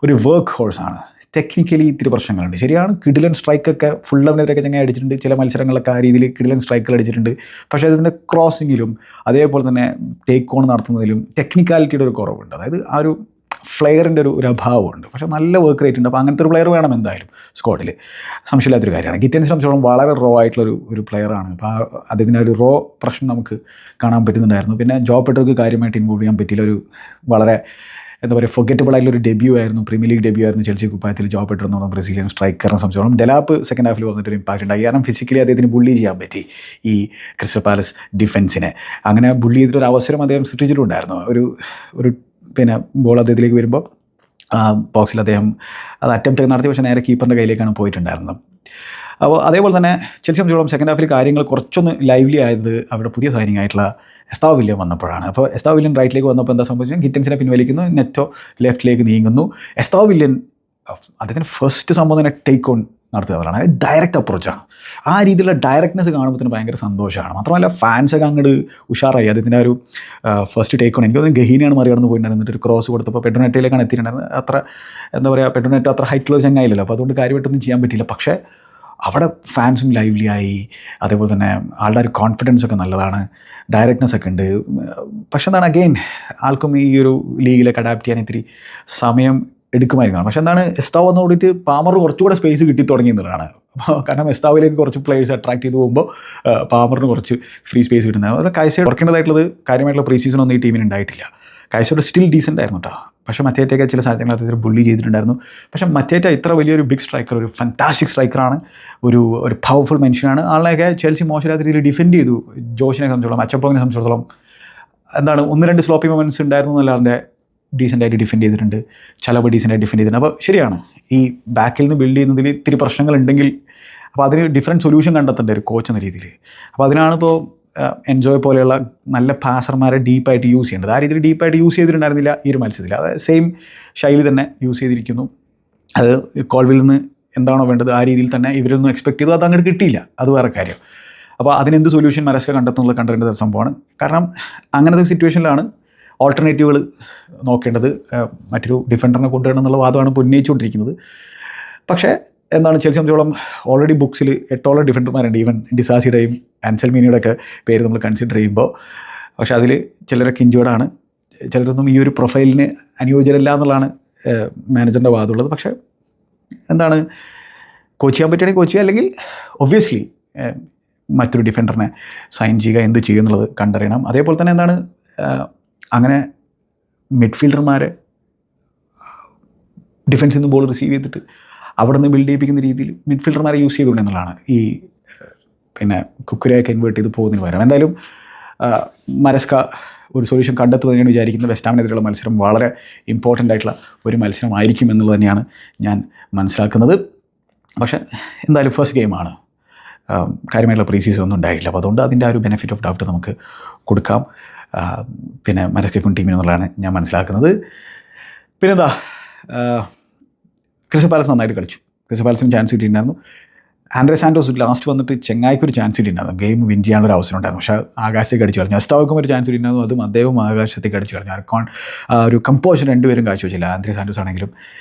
ഒരു വർക്ക് ഹോഴ്സാണ്. ടെക്നിക്കലി ഇത്തിരി പ്രശ്നങ്ങളുണ്ട്. ശരിയാണ്, കിടിലൻ സ്ട്രൈക്കൊക്കെ ഫുൾ ലെവലിനെതിരെയൊക്കെ ചങ്ങായി അടിച്ചിട്ടുണ്ട്. ചില മത്സരങ്ങളൊക്കെ ആ രീതിയിൽ കിടിലൻ സ്ട്രൈക്കുകൾ അടിച്ചിട്ടുണ്ട്. പക്ഷേ അതിൻ്റെ ക്രോസിങ്ങിലും അതേപോലെ തന്നെ ടേക്ക് ഓൺ നടത്തുന്നതിലും ടെക്നിക്കാലിറ്റിയുടെ ഒരു കുറവുണ്ട്. അതായത് ആ ഒരു ഫ്ലെയറിൻ്റെ ഒരു അഭാവമുണ്ട്. പക്ഷേ നല്ല വർക്ക് റേറ്റ് ഉണ്ട്. അപ്പോൾ അങ്ങനത്തെ ഒരു പ്ലെയർ വേണം എന്തായാലും സ്ക്വാഡിൽ, സംശയമില്ലാത്തൊരു കാര്യമാണ്. ഗിറ്റൻസിനെ സംബന്ധിച്ചോളം വളരെ റോ ആയിട്ടുള്ളൊരു പ്ലെയറാണ്. അപ്പോൾ അദ്ദേഹത്തിൻ്റെ ഒരു റോ പ്രശ്നം നമുക്ക് കാണാൻ പറ്റുന്നുണ്ടായിരുന്നു. പിന്നെ ജോ പെഡ്രോക്ക് കാര്യമായിട്ട് ഇൻവോൾവ് ചെയ്യാൻ പറ്റിയില്ല. ഒരു വളരെ എന്താ പറയുക ഫൊഗറ്റബിൾ ആയിട്ടുള്ളൊരു ഡെബ്യൂ ആയിരുന്നു, പ്രീമിയർ ലീഗ് ഡെബ്യൂ ആയിരുന്നു ചെൽസി കുപ്പായത്തിൽ ജോ പെഡ്രോ എന്ന് പറഞ്ഞ ബ്രസീലിയൻ സ്ട്രൈക്കറിനെ സംബന്ധിച്ചോളം. ഡെലാപ്പ് സെക്കൻഡ് ഹാഫിൽ വന്നിട്ടൊരു ഇമ്പാക്റ്റ് ഉണ്ടായി. കാരണം ഫിസിക്കലി അദ്ദേഹത്തിന് ബുള്ളി ചെയ്യാൻ പറ്റി ഈ ക്രിസ്റ്റൽ പാലസ് ഡിഫൻസിനെ. അങ്ങനെ ബുള്ളി ചെയ്തിട്ടൊരു അവസരം അദ്ദേഹം സൃഷ്ടിച്ചിട്ടുണ്ടായിരുന്നു. ഒരു പിന്നെ ബോൾ അദ്ദേഹത്തിലേക്ക് വരുമ്പോൾ ബോക്സിൽ അദ്ദേഹം അത് അറ്റംപ്റ്റ് നടത്തി, പക്ഷേ നേരെ കീപ്പറിൻ്റെ കയ്യിലേക്കാണ് പോയിട്ടുണ്ടായിരുന്നത്. അപ്പോൾ അതേപോലെ തന്നെ ചെൽസി സംബന്ധിച്ചോളം സെക്കൻഡ് ഹാഫിൽ കാര്യങ്ങൾ കുറച്ചൊന്ന് ലൈവ്ലി ആയത് അവിടെ പുതിയ സൈനിങ് ആയിട്ടുള്ള എസ്താവ് വില്യൻ വന്നപ്പോഴാണ്. അപ്പോൾ എസ്താവ് വില്യൻ റൈറ്റിലേക്ക് വന്നപ്പോൾ എന്താ സംഭവിച്ചത്, ഗിറ്റൻസിനെ പിൻവലിക്കുന്നു, നെറ്റോ ലെഫ്റ്റിലേക്ക് നീങ്ങുന്നു. എസ്താവ് വില്യൻ അദ്ദേഹത്തിന് ഫസ്റ്റ് സംഭവം തന്നെ ടേക്ക് ഓൺ നടത്തുന്നതാണ്. അത് ഡയറക്റ്റ് അപ്രോച്ചാണ്. ആ രീതിയിലുള്ള ഡയറക്റ്റ്നെസ് കാണുമ്പോൾ ഭയങ്കര സന്തോഷമാണ്. മാത്രമല്ല ഫാൻസൊക്കെ അങ്ങോട്ട് ഉഷാറായി. അദ്ദേഹത്തിൻ്റെ ഒരു ഫസ്റ്റ് ടേക്ക് ഓൺ എനിക്ക് തോന്നുന്നു ഗഹീനയാണ് മറികടന്ന് പോയിട്ടുണ്ടായിരുന്നിട്ട് ഒരു ക്രോസ് കൊടുത്തപ്പോൾ പെഡ്രോ നെറ്റോയിലേക്കാണ് എത്തിയിട്ടുണ്ടായിരുന്നത്. അത്ര എന്താ പറയുക, പെഡ്രോ നെറ്റോ അത്ര ഹൈറ്റുള്ള ചങ്ങായില്ലല്ലോ. അപ്പോൾ അതുകൊണ്ട് കാര്യമായിട്ടൊന്നും ചെയ്യാൻ പറ്റില്ല. പക്ഷേ അവിടെ ഫാൻസും ലൈവ്ലി ആയി. അതേപോലെ തന്നെ ആളുടെ ഒരു കോൺഫിഡൻസ് ഒക്കെ നല്ലതാണ്, ഡയറക്റ്റ്നെസ് ഒക്കെ ഉണ്ട്. പക്ഷെ എന്താണ് അഗെയിൻ ആൾക്കും ഈ ഒരു ലീഗിലേക്ക് അഡാപ്റ്റ് ചെയ്യാൻ ഇത്തിരി സമയം എടുക്കുമായിരിക്കണം. പക്ഷെ എന്താണ് എസ്താവ് വന്ന് കൂടിയിട്ട് പാമറിന് കുറച്ചുകൂടെ സ്പേസ് കിട്ടി തുടങ്ങി എന്നുള്ളതാണ്. കാരണം എസ്താവിലേക്ക് കുറച്ച് പ്ലേയേഴ്സ് അട്രാക്ട് ചെയ്ത് പോകുമ്പോൾ പാമറിന് കുറച്ച് ഫ്രീ സ്പേസ് കിട്ടുന്നത്. അതുപോലെ കാഴ്ച ഓർക്കേണ്ടതായിട്ടുള്ളത് കാര്യമായിട്ടുള്ള പ്രീ സീസൺ ഒന്നും ഈ ടീമിന് ഉണ്ടായിട്ടില്ല. കാഴ്ചയുടെ സ്റ്റിൽ ഡീസൻ്റ് ആയിരുന്നു കേട്ടോ. പക്ഷേ മറ്റേറ്റൊക്കെ ചില സാഹചര്യങ്ങൾ അദ്ദേഹത്തിന് ബുള്ളി ചെയ്തിട്ടുണ്ടായിരുന്നു. പക്ഷേ മറ്റേറ്റ ഇത്ര വലിയൊരു ബിഗ് സ്ട്രൈക്കർ, ഒരു ഫാന്റാസ്റ്റിക് സ്ട്രൈക്കറാണ്, ഒരു പവർഫുൾ മനുഷ്യനാണ്. ആളിനെയൊക്കെ ചെൽസി മോശമില്ലാത്ത രീതിയിൽ ഡിഫെൻഡ് ചെയ്തു. ജോഷിനെ സംബന്ധിച്ചോളം, അച്ചപ്പോങ്ങിനെ സംബന്ധിച്ചിടത്തോളം എന്താണ് 1-2 സ്ലോപ്പി മൊമെൻറ്റ്സ് ഉണ്ടായിരുന്നു എന്നല്ലാതെ ഡീസൻ്റായിട്ട് ഡിഫെൻഡ് ചെയ്തിട്ടുണ്ട്. ചലവ് ഡീസൻ്റായിട്ട് ഡിഫെൻഡ് ചെയ്തിട്ടുണ്ട്. അപ്പോൾ ശരിയാണ്, ഈ ബാക്കിൽ നിന്ന് ബിൽഡ് ചെയ്യുന്നതിൽ ഇത്തിരി പ്രശ്നങ്ങളുണ്ടെങ്കിൽ അപ്പോൾ അതിന് ഡിഫറെൻറ്റ് സൊല്യൂഷൻ കണ്ടെത്തേണ്ട ഒരു കോച്ച് എന്ന രീതിയിൽ. അപ്പോൾ അതിനാണിപ്പോൾ എൻജോയ് പോലെയുള്ള നല്ല പാസർമാരെ ഡീപ്പായിട്ട് യൂസ് ചെയ്യേണ്ടത്. ആ രീതിയിൽ ഡീപ്പായിട്ട് യൂസ് ചെയ്തിട്ടുണ്ടായിരുന്നില്ല ഈ ഒരു മത്സരത്തിൽ. അത് സെയിം ശൈലി തന്നെ യൂസ് ചെയ്തിരിക്കുന്നു. അത് കോൾവിൽ നിന്ന് എന്താണോ വേണ്ടത് ആ രീതിയിൽ തന്നെ ഇവരൊന്നും എക്സ്പെക്ട് ചെയ്തു, അത് അങ്ങോട്ട് കിട്ടിയില്ല, അത് വേറെ കാര്യം. അപ്പോൾ അതിനെന്ത് സൊല്യൂഷൻ മരസ്ക കണ്ടെത്തുന്നത് കണ്ടേണ്ട ഒരു സംഭവമാണ്. കാരണം അങ്ങനത്തെ സിറ്റുവേഷനിലാണ് ഓൾട്ടർനേറ്റീവുകൾ നോക്കേണ്ടത്. മറ്റൊരു ഡിഫൻഡറിനെ കൊണ്ടുവരണം എന്നുള്ള വാദമാണ് ഇപ്പോൾ ഉന്നയിച്ചുകൊണ്ടിരിക്കുന്നത്. പക്ഷേ എന്താണ് ചെൽസി സംബന്ധിച്ചോളം ഓൾറെഡി ബുക്സിൽ 8 ഡിഫൻഡർമാരുണ്ട്. ഈവൻ ഡിസാസിയുടെയും ആൻസൽമീനിയുടെ ഒക്കെ പേര് നമ്മൾ കൺസിഡർ ചെയ്യുമ്പോൾ. പക്ഷേ അതിൽ ചിലരൊക്കെ ഇഞ്ചേർഡാണ്, ചിലരൊന്നും ഈ ഒരു പ്രൊഫൈലിന് അനുയോജ്യരല്ല എന്നുള്ളതാണ് മാനേജറിൻ്റെ വാദമുള്ളത്. പക്ഷേ എന്താണ് കോച്ച് ചെയ്യാൻ പറ്റുകയാണെങ്കിൽ കോച്ച് ചെയ്യുക, അല്ലെങ്കിൽ ഒബ്വിയസ്ലി മറ്റൊരു ഡിഫൻഡറിനെ സൈൻ ചെയ്യുക, എന്ത് ചെയ്യുക എന്നുള്ളത് കണ്ടറിയണം. അതേപോലെ തന്നെ എന്താണ് അങ്ങനെ മിഡ്ഫീൽഡർമാരെ ഡിഫൻസിൽ നിന്ന് ബോൾ റിസീവ് ചെയ്തിട്ട് അവിടെ നിന്ന് ബിൽഡ് ചെയ്യിപ്പിക്കുന്ന രീതിയിൽ മിഡ്ഫീൽഡർമാരെ യൂസ് ചെയ്തുകൊണ്ട് എന്നുള്ളതാണ് ഈ പിന്നെ കുക്കുരയൊക്കെ ഇൻവേർട്ട് ചെയ്ത് പോകുന്നതിന് പകരം. എന്തായാലും മരസ്ക ഒരു സൊല്യൂഷൻ കണ്ടെത്തുന്നതിനാണ് വിചാരിക്കുന്നത്. വെസ്റ്റ് ഹാമിനെതിരെയുള്ള മത്സരം വളരെ ഇമ്പോർട്ടൻ്റ് ആയിട്ടുള്ള ഒരു മത്സരമായിരിക്കും എന്നുള്ളത് തന്നെയാണ് ഞാൻ മനസ്സിലാക്കുന്നത്. പക്ഷേ എന്തായാലും ഫസ്റ്റ് ഗെയിമാണ്, കാര്യമായിട്ടുള്ള പ്രീ സീസൺ ഒന്നും ഉണ്ടായില്ല. അപ്പോൾ അതുകൊണ്ട് അതിൻ്റെ ആ ഒരു ബെനിഫിറ്റ് ഓഫ് ഡൗട്ട് നമുക്ക് കൊടുക്കാം. പിന്നെ മലസ്കൈപ്പും ടീമിനെന്നുള്ളതാണ് ഞാൻ മനസ്സിലാക്കുന്നത്. പിന്നെന്താ, ക്രിസ്റ്റൽ പാലസ് നന്നായിട്ട് കളിച്ചു. ക്രിസ്റ്റൽ പാലസിന് ചാൻസ് കിട്ടിയിട്ടുണ്ടായിരുന്നു. ആൻഡ്രേ സാൻറ്റോസ് ലാസ്റ്റ് വന്നിട്ട് ചെങ്ങായിക്കൊരു ചാൻസ് കിട്ടിയിട്ടുണ്ടായിരുന്നു, ഗെയിം വിൻ ചെയ്യാനൊരു അവസരം ഉണ്ടായിരുന്നു. പക്ഷേ ആകാശത്തേക്ക് അടിച്ചു കളഞ്ഞു. എസ്താവക്കും ഒരു ചാൻസ് കിട്ടിയിട്ടുണ്ടായിരുന്നു, അതും അദ്ദേഹവും ആകാശത്തേക്ക് അടിച്ചു കളഞ്ഞു. ഒരു കമ്പോഷൻ രണ്ടുപേരും കാഴ്ചവെച്ചില്ല, ആൻഡ്രേ സാൻറ്റോസ് ആണെങ്കിലും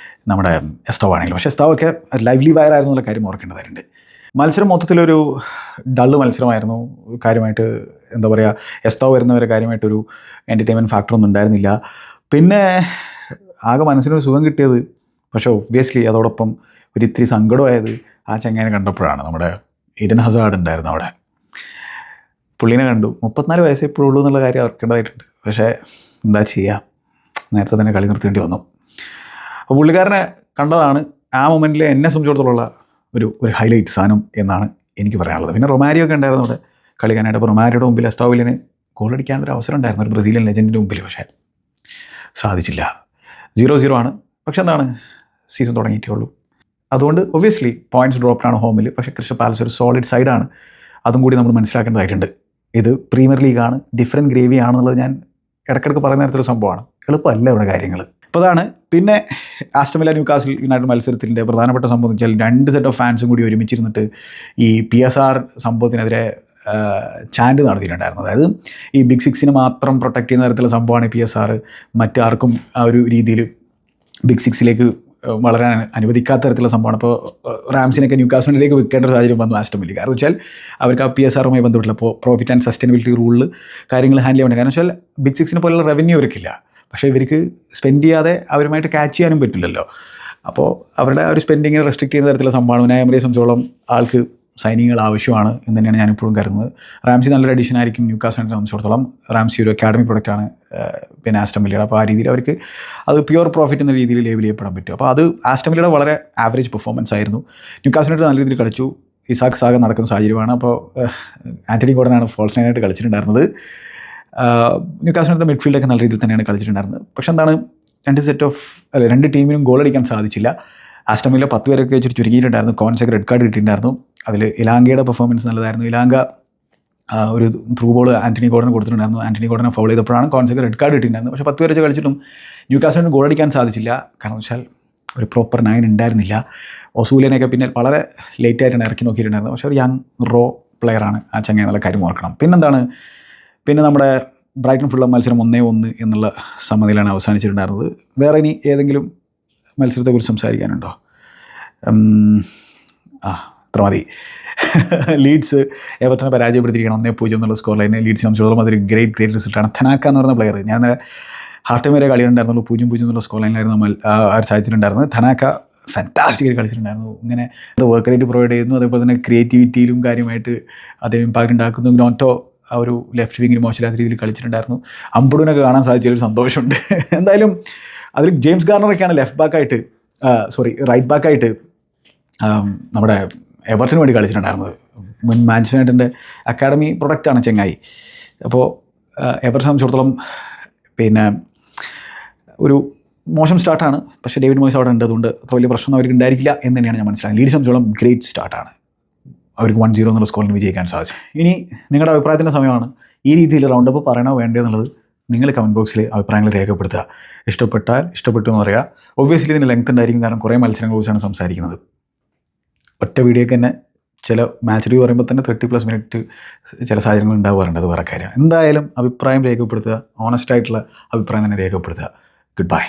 നമ്മുടെ എസ്താവ് ആണെങ്കിലും. പക്ഷേ എസ്താവൊക്കെ ലൈവ്ലി വയറായിരുന്നു എന്നുള്ള കാര്യം ഓർക്കേണ്ടതായിട്ടുണ്ട്. മത്സരം മൊത്തത്തിലൊരു ഡള്ള് മത്സരമായിരുന്നു. കാര്യമായിട്ട് എന്താ പറയുക, എസ്താവ് വരുന്നവരെ കാര്യമായിട്ടൊരു എൻ്റർടൈൻമെൻറ്റ് ഫാക്ടറൊന്നും ഉണ്ടായിരുന്നില്ല. പിന്നെ ആകെ മനസ്സിനൊരു സുഖം കിട്ടിയത്, പക്ഷേ ഒബ്വിയസ്ലി അതോടൊപ്പം ഒരു ഇത്തിരി സങ്കടമായത് ആ ചങ്ങാനെ കണ്ടപ്പോഴാണ്. നമ്മുടെ ഈഡൻ ഹസാർഡ് ഉണ്ടായിരുന്നു അവിടെ, പുള്ളീനെ കണ്ടു. 34 വയസ്സേ ഇപ്പോഴുള്ളൂ എന്നുള്ള കാര്യം ഓർക്കേണ്ടതായിട്ടുണ്ട്. പക്ഷേ എന്താ ചെയ്യുക, നേരത്തെ തന്നെ കളി നിർത്തേണ്ടി വന്നു. അപ്പോൾ പുള്ളിക്കാരനെ കണ്ടതാണ് ആ മൊമെൻറ്റിൽ എന്നെ സംബന്ധിച്ചിടത്തോളം ഒരു ഹൈലൈറ്റ് സാധനം എന്നാണ് എനിക്ക് പറയാനുള്ളത്. പിന്നെ റൊമാരിയോ ഒക്കെ ഉണ്ടായിരുന്നു അവിടെ കളിക്കാനായിട്ട്. അപ്പോൾ റൊമാരിയോയുടെ മുമ്പിൽ എസ്താവിലിന് ഗോളടിക്കാനൊരു അവസരം ഉണ്ടായിരുന്നു, ഒരു ബ്രസീലിയൻ ലെജൻഡിൻ്റെ മുമ്പിൽ. പക്ഷേ സാധിച്ചില്ല. 0-0 ആണ്. പക്ഷെ എന്താണ്, സീസൺ തുടങ്ങിയിട്ടേ ഉള്ളൂ. അതുകൊണ്ട് ഒബ്വിയസ്ലി പോയിൻറ്റ്സ് ഡ്രോപ്ഡാണ് ഹോമിൽ. പക്ഷേ ക്രിസ്റ്റൽ പാലസ് ഒരു സോളിഡ് സൈഡാണ്, അതും കൂടി നമ്മൾ മനസ്സിലാക്കേണ്ടതായിട്ടുണ്ട്. ഇത് പ്രീമിയർ ലീഗാണ്, ഡിഫറെൻറ്റ് ഗ്രേവി ആണെന്നുള്ളത് ഞാൻ ഇടയ്ക്കിടയ്ക്ക് പറയുന്ന തരത്തിലുള്ള സംഭവമാണ്. എളുപ്പമല്ല ഇവിടെ കാര്യങ്ങൾ. അപ്പോൾ അതാണ്. പിന്നെ ആസ്റ്റൺ വില്ല ന്യൂകാസിൽ യുണൈറ്റഡ് മത്സരത്തിൻ്റെ പ്രധാനപ്പെട്ട സംഭവം എന്ന് വെച്ചാൽ 2 സെറ്റ് ഓഫ് ഫാൻസും കൂടി ഒരുമിച്ചിരുന്നിട്ട് ഈ PSR സംഭവത്തിനെതിരെ ചാൻഡ് നടത്തിയിട്ടുണ്ടായിരുന്നു. അതായത് ഈ ബിഗ് സിക്സിനെ മാത്രം പ്രൊട്ടക്റ്റ് ചെയ്യുന്ന തരത്തിലുള്ള സംഭവമാണ് PSR. മറ്റാർക്കും ആ ഒരു രീതിയിൽ ബിഗ് സിക്സിലേക്ക് വളരാൻ അനുവദിക്കാത്ത തരത്തിലുള്ള സംഭവമാണ്. അപ്പോൾ റാംസിനൊക്കെ ന്യൂകാസിലേക്ക് വിൽക്കേണ്ട ഒരു സാഹചര്യം വന്നു ആസ്റ്റൺ വില്ല. കാരണം വെച്ചാൽ അവർക്ക് ആ PSRുമായി ബന്ധപ്പെട്ടില്ല. അപ്പോൾ പ്രോഫിറ്റ് ആൻഡ് സസ്റ്റൈനബിലിറ്റി റൂളിൽ കാര്യങ്ങൾ ഹാൻഡിൽ ചെയ്യാൻ. കാരണം വെച്ചാൽ ബിഗ് സിക്സിനെ പോലുള്ള റവന്യൂ അവർക്കില്ല. പക്ഷേ ഇവർക്ക് സ്പെൻഡ് ചെയ്യാതെ അവരുമായിട്ട് ക്യാച്ച് ചെയ്യാനും പറ്റില്ലല്ലോ. അപ്പോൾ അവരുടെ ആ ഒരു സ്പെൻഡിങ്ങിനെ റെസ്ട്രിക്റ്റ് ചെയ്യുന്ന തരത്തിലുള്ള സംഭവമാണ്. ഉനായ് എമറിയെ സംബന്ധിച്ചോളം ആൾക്ക് സൈനിങ്ങുകൾ ആവശ്യമാണ് എന്ന് തന്നെയാണ് ഞാനിപ്പോഴും കരുതുന്നത്. റാംസി നല്ലൊരു അഡീഷൻ ആയിരിക്കും ന്യൂകാസിലിനെ സംബന്ധിച്ചിടത്തോളം. റാംസി ഒരു അക്കാഡമി പ്രൊഡക്റ്റാണ് പിന്നെ ആസ്റ്റൺ വില്ലയുടെ. അപ്പോൾ ആ രീതിയിൽ അവർക്ക് അത് പ്യുവർ പ്രോഫിറ്റ് എന്ന രീതിയിൽ ലേബൽ ചെയ്യപ്പെടാൻ പറ്റും. അപ്പോൾ അത് ആസ്റ്റൺ വില്ലയുടെ വളരെ ആവറേജ് പെർഫോമൻസ് ആയിരുന്നു. ന്യൂകാസിലിനായിട്ട് നല്ല രീതിയിൽ കളിച്ചു. ഇസാക്ക് സാഗ നടക്കുന്ന സാഹചര്യമാണ്. അപ്പോൾ ആന്റണി ഗോർഡനാണ് ഫോൾസ് നയനായിട്ട് കളിച്ചിട്ടുണ്ടായിരുന്നത്. ന്യൂകാസിലിൻ്റെ മിഡ്ഫീൽഡൊക്കെ നല്ല രീതിയിൽ തന്നെയാണ് കളിച്ചിട്ടുണ്ടായിരുന്നത്. പക്ഷേ എന്താണ്, 2 ടീമിനും ഗോളടിക്കാൻ സാധിച്ചില്ല. ആസ്റ്റൺ വില്ല 10 പേരൊക്കെ വെച്ചിട്ട് ചുരുങ്ങിയിട്ടുണ്ടായിരുന്നു. കോൺസൊക്കെ റെഡ് കാർഡ് കിട്ടിയിട്ടുണ്ടായിരുന്നു. അതിൽ ഇലാങ്കയുടെ പെർഫോമൻസ് നല്ലതായിരുന്നു. ഇലാങ്ക ഒരു ത്രൂ ബോൾ ആന്റണി ഗോർഡൻ കൊടുത്തിട്ടുണ്ടായിരുന്നു. ആന്റണി ഗോർഡനെ ഫൗൾ ചെയ്തപ്പോഴാണ് കോൺസൊക്കെ റെഡ് കാർഡ് കിട്ടിയിട്ടുണ്ടായിരുന്നു. പക്ഷേ 10 പേര് വെച്ച് കളിച്ചിട്ടും ന്യൂകാസിലിന് ഗോളടിക്കാൻ സാധിച്ചില്ല. കാരണം വെച്ചാൽ ഒരു പ്രോപ്പർ 9 ഉണ്ടായിരുന്നില്ല. ഒസൂലിനെയൊക്കെ പിന്നെ വളരെ ലേറ്റായിട്ടാണ് ഇറക്കി നോക്കിയിട്ടുണ്ടായിരുന്നത്. പക്ഷേ ഒരു യങ് റോ പ്ലെയറാണ് ആ ചങ്ങ എന്നുള്ള കാര്യം ഓർക്കണം. പിന്നെന്താണ്, പിന്നെ നമ്മുടെ ബ്രൈറ്റൺ ഫുള്ളം മത്സരം 1-1 എന്നുള്ള സമനിലയാണ് അവസാനിച്ചിട്ടുണ്ടായിരുന്നത്. വേറെ ഇനി ഏതെങ്കിലും മത്സരത്തെക്കുറിച്ച് സംസാരിക്കാനുണ്ടോ? അത്ര മതി. ലീഡ്സ് എവർട്ടനെ പരാജയപ്പെടുത്തിയിരിക്കണം 1-0 എന്നുള്ള സ്കോർ ലൈന്. ലീഡ്സ് സംബന്ധിച്ചിടത്തോളം അതൊരു ഗ്രേറ്റ് റിസൾട്ടാണ്. ധനാക്ക എന്ന് പറയുന്ന പ്ലെയർ, ഞാൻ ഹാഫ് ടൈം വരെ കളിയുണ്ടായിരുന്നുള്ളൂ. 0-0 എന്നുള്ള സ്കോർ ലൈനിലായിരുന്നു നമ്മൾ ആ ഒരു സാഹചര്യത്തിലുണ്ടായിരുന്നത്. ധനാക്ക ഫാൻറ്റാസ്റ്റിക്കായി കളിച്ചിട്ടുണ്ടായിരുന്നു. ഇങ്ങനെ വർക്ക് റേറ്റ് പ്രൊവൈഡ് ചെയ്യുന്നു, അതേപോലെ തന്നെ ക്രിയേറ്റിവിറ്റിയിലും കാര്യമായിട്ട് അദ്ദേഹം ഇമ്പാക്റ്റ് ഉണ്ടാക്കുന്നു. നോട്ടോ ആ ഒരു ലെഫ്റ്റ് വിങ്ങിൽ മോശമില്ലാത്ത രീതിയിൽ കളിച്ചിട്ടുണ്ടായിരുന്നു. അമ്പുടിനൊക്കെ കാണാൻ സാധിച്ചൊരു സന്തോഷമുണ്ട്. എന്തായാലും അതിൽ ജെയിംസ് ഗാർണറൊക്കെയാണ് റൈറ്റ് ബാക്കായിട്ട് നമ്മുടെ എവർട്ടന് വേണ്ടി കളിച്ചിട്ടുണ്ടായിരുന്നത്. മുൻ മാഞ്ചസ്റ്റർ യുണൈറ്റഡിൻ്റെ അക്കാഡമി പ്രൊഡക്റ്റാണ് ചെങ്ങായി. അപ്പോൾ എവർട്ടനെ സംബന്ധിച്ചിടത്തോളം പിന്നെ ഒരു മോശം സ്റ്റാർട്ടാണ്. പക്ഷേ ഡേവിഡ് മോയ്സ് അവിടെ ഉണ്ട്, അതുകൊണ്ട് അത്ര വലിയ പ്രശ്നമൊന്നും അവർക്ക് ഉണ്ടായിരിക്കില്ല എന്ന് തന്നെയാണ് ഞാൻ മനസ്സിലാക്കുന്നത്. ലീഡ്സ് സംബന്ധിച്ചോളം ഗ്രേറ്റ് സ്റ്റാർട്ടാണ്. അവർക്ക് 1-0 എന്നുള്ള സ്കോറിന് വിജയിക്കാൻ സാധിച്ചു. ഇനി നിങ്ങളുടെ അഭിപ്രായത്തിൻ്റെ സമയമാണ്. ഈ രീതിയിൽ റൗണ്ട് അപ്പ് പറയണോ വേണ്ടോ എന്നുള്ളത് നിങ്ങൾ കമൻറ്റ് ബോക്സിൽ അഭിപ്രായങ്ങൾ രേഖപ്പെടുത്തുക. ഇഷ്ടപ്പെട്ടാൽ ഇഷ്ടപ്പെട്ടു എന്ന് പറയുക. ഒബ്വിയസ്ലി ഇതിന് ലെങ്ത് ഉണ്ടായിരിക്കും, കാരണം കുറേ മത്സരങ്ങളെക്കുറിച്ചാണ് സംസാരിക്കുന്നത്. ഒറ്റ വീഡിയോക്ക് തന്നെ ചില മാച്ച് റിവ്യൂ പറയുമ്പോൾ തന്നെ 30+ മിനിറ്റ് ചില സാഹചര്യങ്ങൾ ഉണ്ടാവാറുണ്ട്. അത് വേറെ കാര്യം. എന്തായാലും അഭിപ്രായം രേഖപ്പെടുത്തുക, ഓണസ്റ്റായിട്ടുള്ള അഭിപ്രായം തന്നെ രേഖപ്പെടുത്തുക. Good bye.